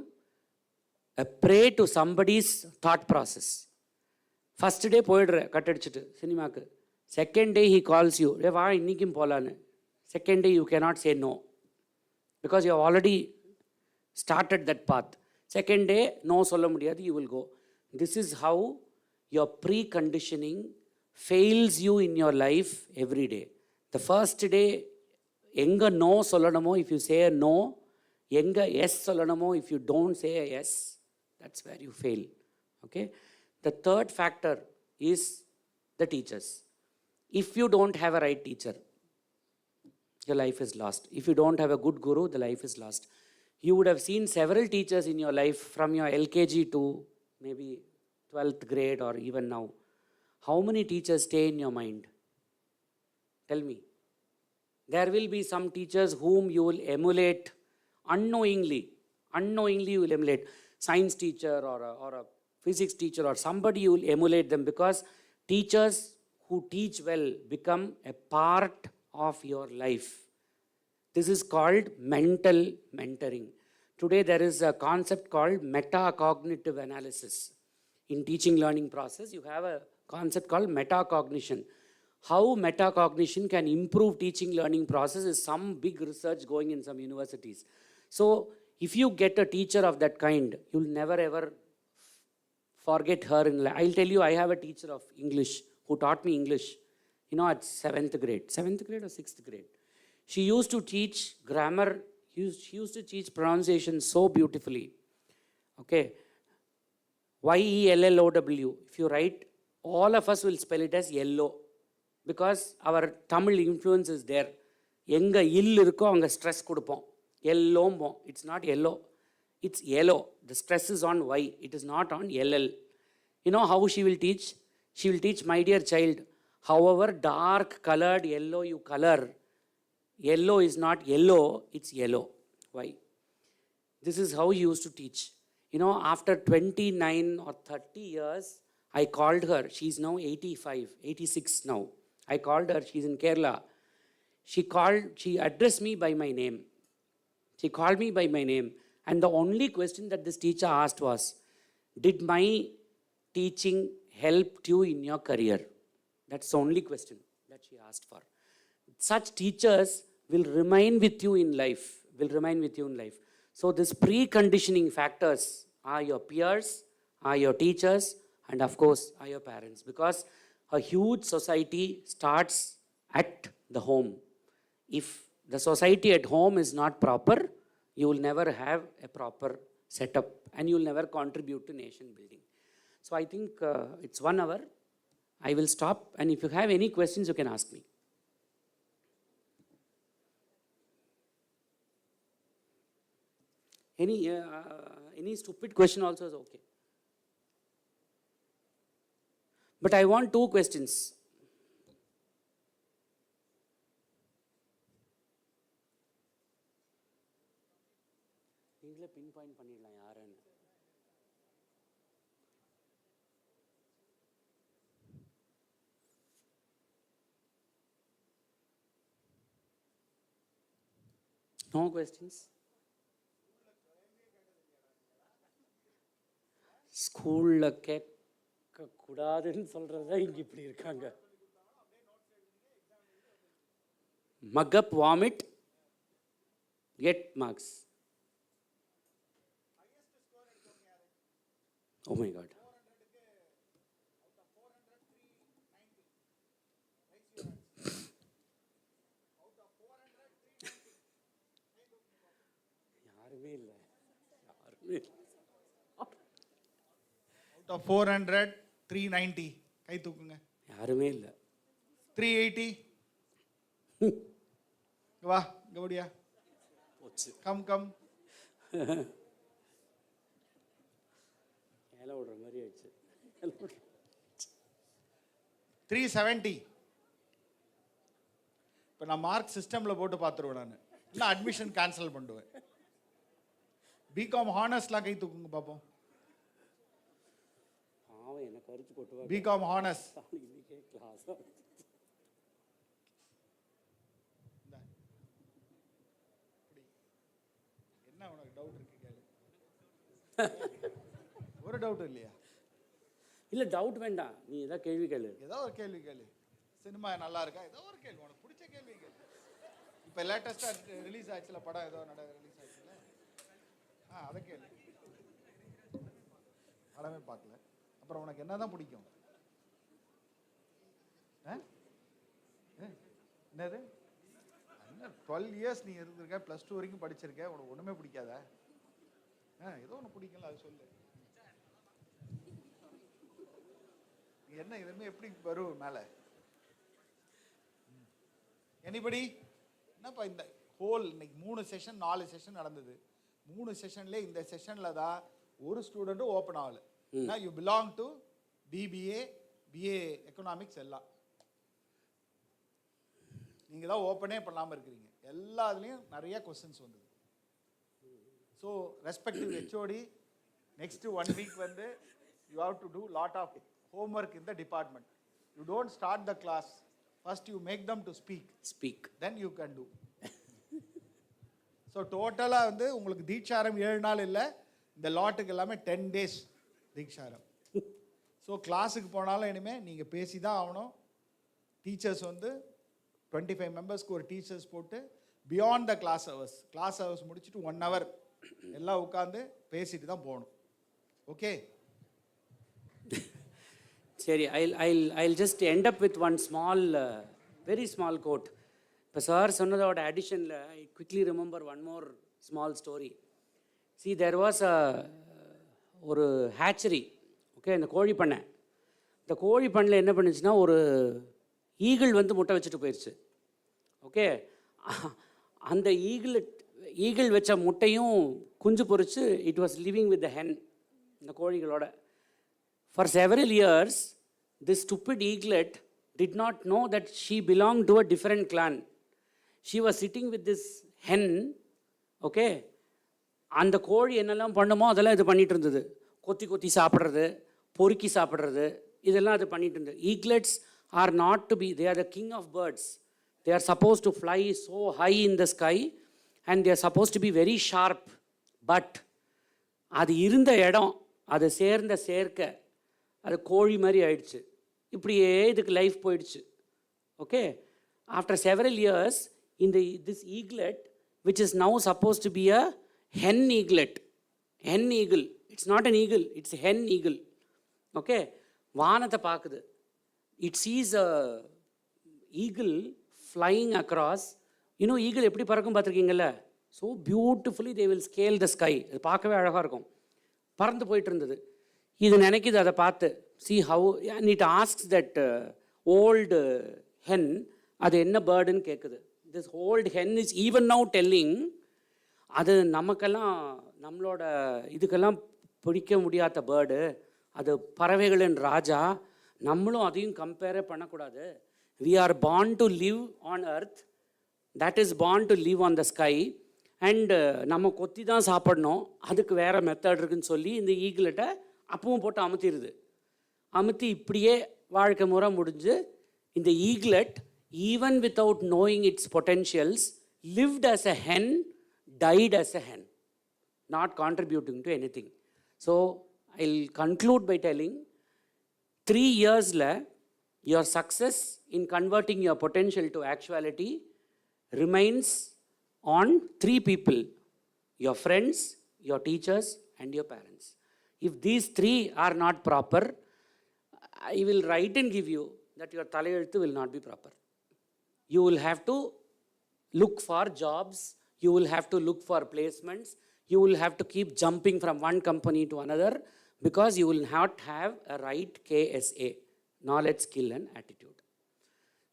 a prey to somebody's thought process. First day போயிடுற cut அடிச்சுட்டு சினிமாவுக்கு. Second day he calls you, வா இன்னைக்கும் போகலான்னு. Second day you cannot say no. Because you have already started that path. Second day, no சொல்ல முடியாது, you will go. This is how your preconditioning fails you in your life every day. The first day, எங்க no சொல்லணுமோ, if you say a no, எங்க yes சொல்லணுமோ, if you don't say a yes, that's where you fail. Okay? The third factor is the teachers. If you don't have a right teacher, your life is lost. If you don't have a good guru, the life is lost. You would have seen several teachers in your life from your LKG to maybe 12th grade or even now. How many teachers stay in your mind? Tell me. There will be some teachers whom you will emulate unknowingly. Unknowingly you will emulate. Science teacher or a physics teacher or somebody, you will emulate them, because teachers who teach well become a part of your life. This is called mental mentoring. Today there is a concept called metacognitive analysis. In teaching learning process, you have a concept called metacognition. How metacognition can improve teaching learning process is some big research going in some universities. So if you get a teacher of that kind, you'll never ever forget her in life. I'll tell you, I have a teacher of English who taught me English, at 7th grade or 6th grade. She used to teach grammar, she used to teach pronunciation so beautifully. Okay. YELLOW. If you write, all of us will spell it as yellow, because our Tamil influence is there. Enga ill irukko anga stress kudupom. Yellow. It's not yellow. It's yellow. The stress is on Y. It is not on LL. You know how she will teach? She will teach, my dear child, however dark colored yellow you color, yellow is not yellow, it's yellow. Why? This is how he used to teach. After 29 or 30 years, I called her. She's now 85, 86 now. I called her. She's in Kerala. She addressed me by my name. She called me by my name. And the only question that this teacher asked was, did my teaching helped you in your career? That's the only question that she asked for. Such teachers will remain with you in life, So these preconditioning factors are your peers, are your teachers, and of course are your parents. Because a huge society starts at the home. If the society at home is not proper, you will never have a proper setup, and you will never contribute to nation building. So I think it's 1 hour. I will stop, and if you have any questions, you can ask me. Any stupid question also is okay. But I want 2 questions. நீங்களே pinpoint பண்ணிடலாம் யாருன்னு. No questions? ஸ்கூல்ல கேட்க கூடாதுன்னு சொல்றதா இங்க இப்படி இருக்காங்க. Mug up, vomit, get marks. Oh my God. யாருமே இல்லை. Out of 400, 390. கை தூக்குங்க. யாருமே இல்லை. 380. வா கபடியா. கம். மேலே விடுற மாதிரி ஆயிடுச்சு. 370. இப்போ நான் மார்க் சிஸ்டமில் போட்டு பார்த்துருவேன். நான் இல்லை அட்மிஷன் கேன்சல் பண்ணுவேன். பிகாம் ஹானர்ஸ்லாம் கை தூக்குங்க பார்ப்போம். பாவம் என்ன கரிச்சு கொட்டுவா. பிகாம் ஹானர்ஸ் கிளாஸ் என்ன உனக்கு டவுட் இருக்கு கேளு. ஒரு டவுட் இல்லையா? இல்லை டவுட் வேண்டாம், நீ ஏதாவது கேள்வி கேளு. ஏதோ ஒரு கேள்வி கேளு. சினிமா நல்லா இருக்கா? ஏதோ ஒரு கேள்வி, உனக்கு பிடிச்ச கேள்வி கேளு. இப்போ லேட்டஸ்ட்டாக ரிலீஸ் ஆச்சுல படம், ஏதோ ரிலீஸ் ஆச்சுல, அதை கேளு. படமே பார்க்கல, அப்புறம் உனக்கு என்ன தான் பிடிக்கும்? என்னது 12 இயர்ஸ் நீ இருந்திருக்க, +2 வரைக்கும் படிச்சிருக்க, உனக்கு ஒன்றுமே பிடிக்காதா? ஏதோ ஒன்று பிடிக்கல, அது சொல்லு. நீ என்ன இதுமே எப்படி வரும் மேலே? எனிபடி? என்னப்பா இந்த ஹோல் இன்னைக்கு 3 செஷன் 4 செஷன் நடந்தது. 3 செஷன்லேயே இந்த செஷனில் தான் ஒரு ஸ்டூடெண்ட்டும் ஓப்பன் ஆகலை. You belong to BBA, BA economics எல்லாம் நீங்கள் தான் ஓப்பனே பண்ணாமல் இருக்கிறீங்க. எல்லா இதுலேயும் நிறைய கொஸ்டின்ஸ் வந்தது. So respective HOD next 1 week வந்து you have to do lot of homework in the department. You don't start the class. First you make them to speak. Then you can do. So டோட்டலாக வந்து உங்களுக்கு தீக்ஷாரம் 7 நாள் இல்லை, இந்த லாட்டுக்கு எல்லாமே 10 days Deeksharambh. So கிளாஸுக்கு போனாலும் இனிமேல் நீங்கள் பேசி தான் ஆகணும். டீச்சர்ஸ் வந்து 25 மெம்பர்ஸ்க்கு ஒரு டீச்சர்ஸ் போட்டு பியாண்ட் த கிளாஸ் ஹவர்ஸ் முடிச்சுட்டு 1 hour எல்லாம் உட்காந்து பேசிட்டு தான் போகணும். ஓகே? சரி, I'll just end up with one small, very small quote. இப்போ sir சொன்னதோட அடிஷனில் I quickly remember one more small story. See, there was ஒரு hatchery, ஓகே, இந்த கோழி பண்ணை. இந்த கோழி பண்ணையில் என்ன பண்ணுச்சுன்னா, ஒரு ஈகிள் வந்து முட்டை வச்சுட்டு போயிடுச்சு. ஓகே, அந்த ஈகிள் வச்ச முட்டையும் குஞ்சு பொறிச்சு it was living with the hen, இந்த கோழிகளோட. For several years, this stupid eaglet did not know that she belonged to a different clan. She was sitting with this hen, okay? அந்த கோழி என்னெல்லாம் பண்ணுமோ அதெல்லாம் இது பண்ணிட்டு இருந்தது. கொத்தி சாப்பிட்றது, பொறுக்கி சாப்பிட்றது, இதெல்லாம் அது பண்ணிட்டு இருந்தது. Eaglets are not to be, they are the king of birds. They are supposed to fly so high in the sky and they are supposed to be very sharp. But அது இருந்த இடம், அது சேர்க்க அது கோழி மாதிரி ஆயிடுச்சு. இப்படியே இதுக்கு லைஃப் போயிடுச்சு. Okay, after several years this eaglet which is now supposed to be a hen eagle, it's not an eagle, it's hen eagle. Okay, வானத்தை பார்க்குது. It sees a eagle flying across. இன்னும் ஈகிள் எப்படி பறக்கும் பார்த்துருக்கீங்கல்ல? So beautifully they will scale the sky. அது பார்க்கவே அழகாக இருக்கும். பறந்து போயிட்டு இருந்தது. இது நினைக்கிது அதை பார்த்து. see how, and it asks that old hen, அது என்ன பேர்டுன்னு கேட்குது. this old hen is even now telling, அது நமக்கெல்லாம் நம்மளோட இதுக்கெல்லாம் பிடிக்க முடியாத பேர்டு, அது பறவைகளின் ராஜா, நம்மளும் அதையும் கம்பேரே பண்ணக்கூடாது. we are born to live on earth, that is born to live on the sky, and நம்ம கொத்தி தான் சாப்பிடணும், அதுக்கு வேறு மெத்தட் இருக்குன்னு சொல்லி இந்த ஈகிளட்டை அப்பவும் போட்டு அமுத்தி இப்படியே வாழ்க்கை முறை முடிஞ்சு இந்த eaglet even without knowing its potentials lived as a hen, died as a hen, not contributing to anything. So I will conclude by telling 3 yearsல your success in converting your potential to actuality remains on 3 people: your friends, your teachers and your parents. If these 3 are not proper, I will write and give you that your talayelthu will not be proper. You will have to look for jobs, you will have to look for placements, you will have to keep jumping from one company to another because you will not have a right KSA, knowledge, skill and attitude.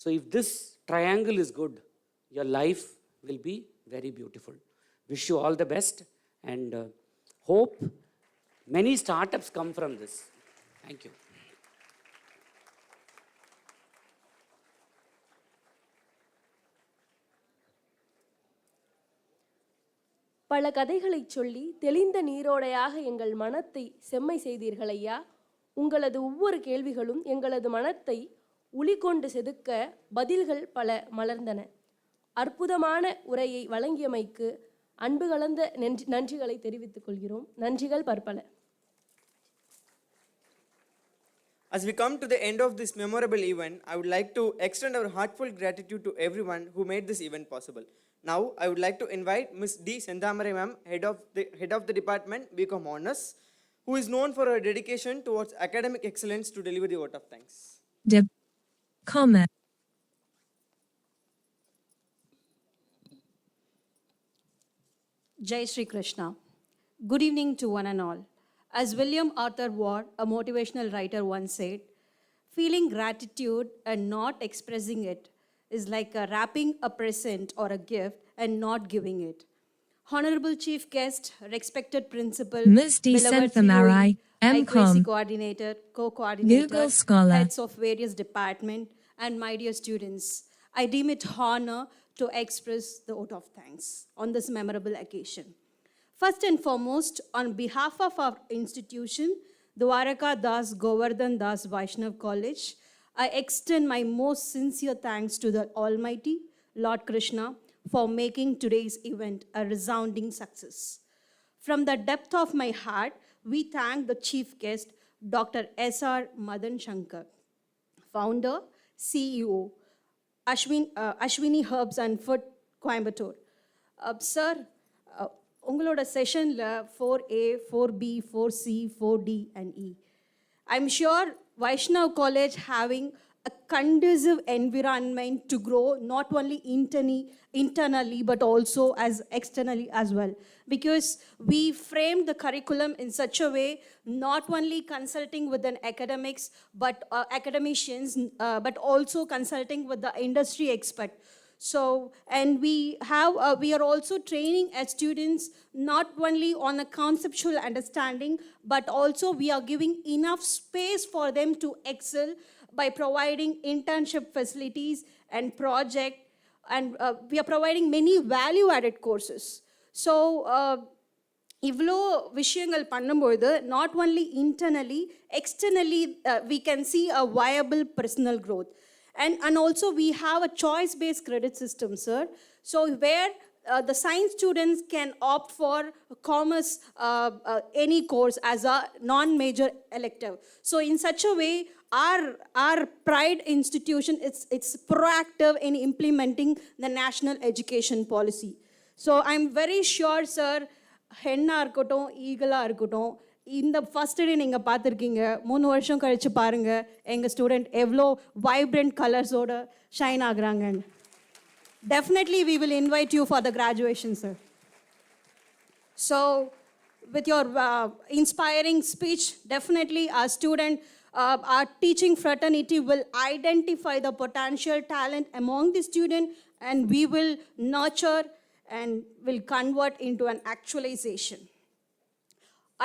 So if this triangle is good, your life will be very beautiful. Wish you all the best and hope Many startups come from this. Thank you. பல கதைகளைச் சொல்லி தெளிந்த நீரோடையாக எங்கள் மனத்தை செம்மை செய்தீர்கள் ஐயா. உங்களது ஒவ்வொரு கேள்விகளும் எங்களது மனத்தை உளி கொண்டு செதுக்க பதில்கள் பல மலர்ந்தன. அற்புதமான உரையை வழங்கியமைக்கு அன்பு கலந்த நன்றிகளை தெரிவித்துக் கொள்கிறோம். நன்றிகள் பற்பல. As we come to the end of this memorable event, I would like to extend our heartfelt gratitude to everyone who made this event possible. Now, I would like to invite Ms. D. Sendamare ma'am, head of the department, BCom Honors, who is known for her dedication towards academic excellence, to deliver the vote of thanks. Comment. Jai Shri Krishna. Good evening to one and all. As William Arthur Ward, a motivational writer, once said, feeling gratitude and not expressing it is like wrapping a present or a gift and not giving it. Honorable Chief Guest, respected Principal, Ms. D. beloved Senthamarai, COE, M.Com, IQAC Coordinator, Co-Coordinator, Google Scholar, heads of various departments, and my dear students, I deem it honor to express the vote of thanks on this memorable occasion. First and foremost, on behalf of our institution, Dwaraka Das Govardhan Das Vaishnav College, I extend my most sincere thanks to the Almighty, Lord Krishna, for making today's event a resounding success. From the depth of my heart, we thank the chief guest, Dr. S.R. Madan Shankar, founder, CEO, Ashwini Herbs and Food, Coimbatore. Sir, உங்களோட செஷனில் 4A, 4B, 4C, 4D and E. I'm sure Vaishnav College having a conducive environment to grow not only internally but also as externally as well. Because we framed the curriculum in such a way, not only consulting with the academics, but academicians, but also consulting with the industry expert. So, and we are also training as students not only on a conceptual understanding, but also we are giving enough space for them to excel by providing internship facilities and project, and we are providing many value-added courses. So, இவ்வளோ விஷயங்கள் பண்ணும்பொழுது not only internally, externally we can see a viable personal growth. And also we have a choice-based credit system, sir. So where the science students can opt for commerce, any course as a non-major elective. So in such a way, our pride institution, it's proactive in implementing the national education policy. So I'm very sure, sir, henna irukottum, eagle-a irukottum, இந்த first day நீங்கள் பார்த்துருக்கீங்க, 3 வருஷம் கழித்து பாருங்கள் எங்கள் student எவ்வளோ vibrant கலர்ஸோடு shine ஆகுறாங்கன்னு. Definitely we will invite you for the graduation, sir. So with your inspiring speech, definitely our student, our teaching fraternity will identify the potential talent among the student, and we will nurture and will convert into an actualization.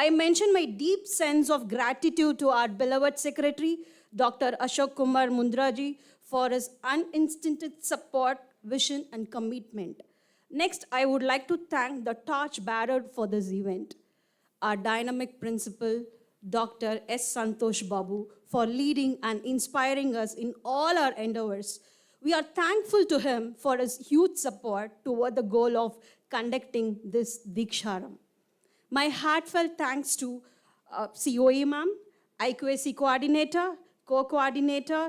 I mention my deep sense of gratitude to our beloved secretary, Dr. Ashok Kumar Mundraji, for his unstinted support, vision, and commitment. Next, I would like to thank the torch bearer for this event, our dynamic principal, Dr. S. Santosh Babu, for leading and inspiring us in all our endeavors. We are thankful to him for his huge support toward the goal of conducting this Deeksharambh. My heartfelt thanks to COE ma'am, IQAC coordinator, co-coordinator,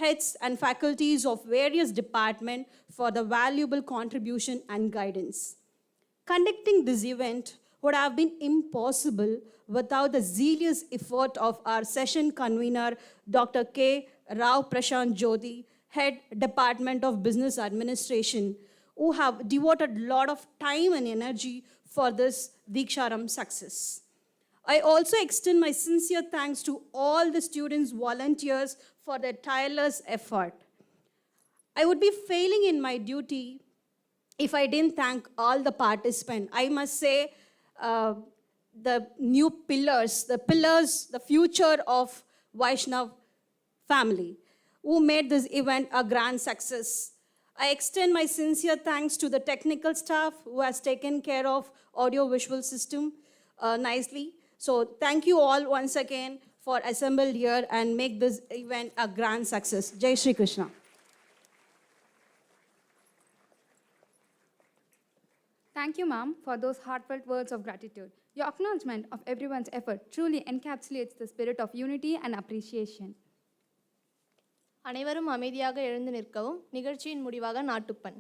heads and faculties of various departments for the valuable contribution and guidance. Conducting this event would have been impossible without the zealous effort of our session convener, Dr. K. Rao Prashant Jyoti, Head Department of Business Administration, who have devoted a lot of time and energy for this Deeksharambh success. I also extend my sincere thanks to all the students, volunteers for their tireless effort. I would be failing in my duty if I didn't thank all the participants. I must say, the new pillars, the future of Vaishnav family, who made this event a grand success. I extend my sincere thanks to the technical staff who has taken care of audio-visual system nicely. So thank you all once again for assembled here and make this event a grand success. Jai Shri Krishna. Thank you, ma'am, for those heartfelt words of gratitude. Your acknowledgement of everyone's effort truly encapsulates the spirit of unity and appreciation. அனைவரும் அமைதியாக எழுந்து நிற்கவும். நிகழ்ச்சியின் முடிவாக நாட்டுப்பண்.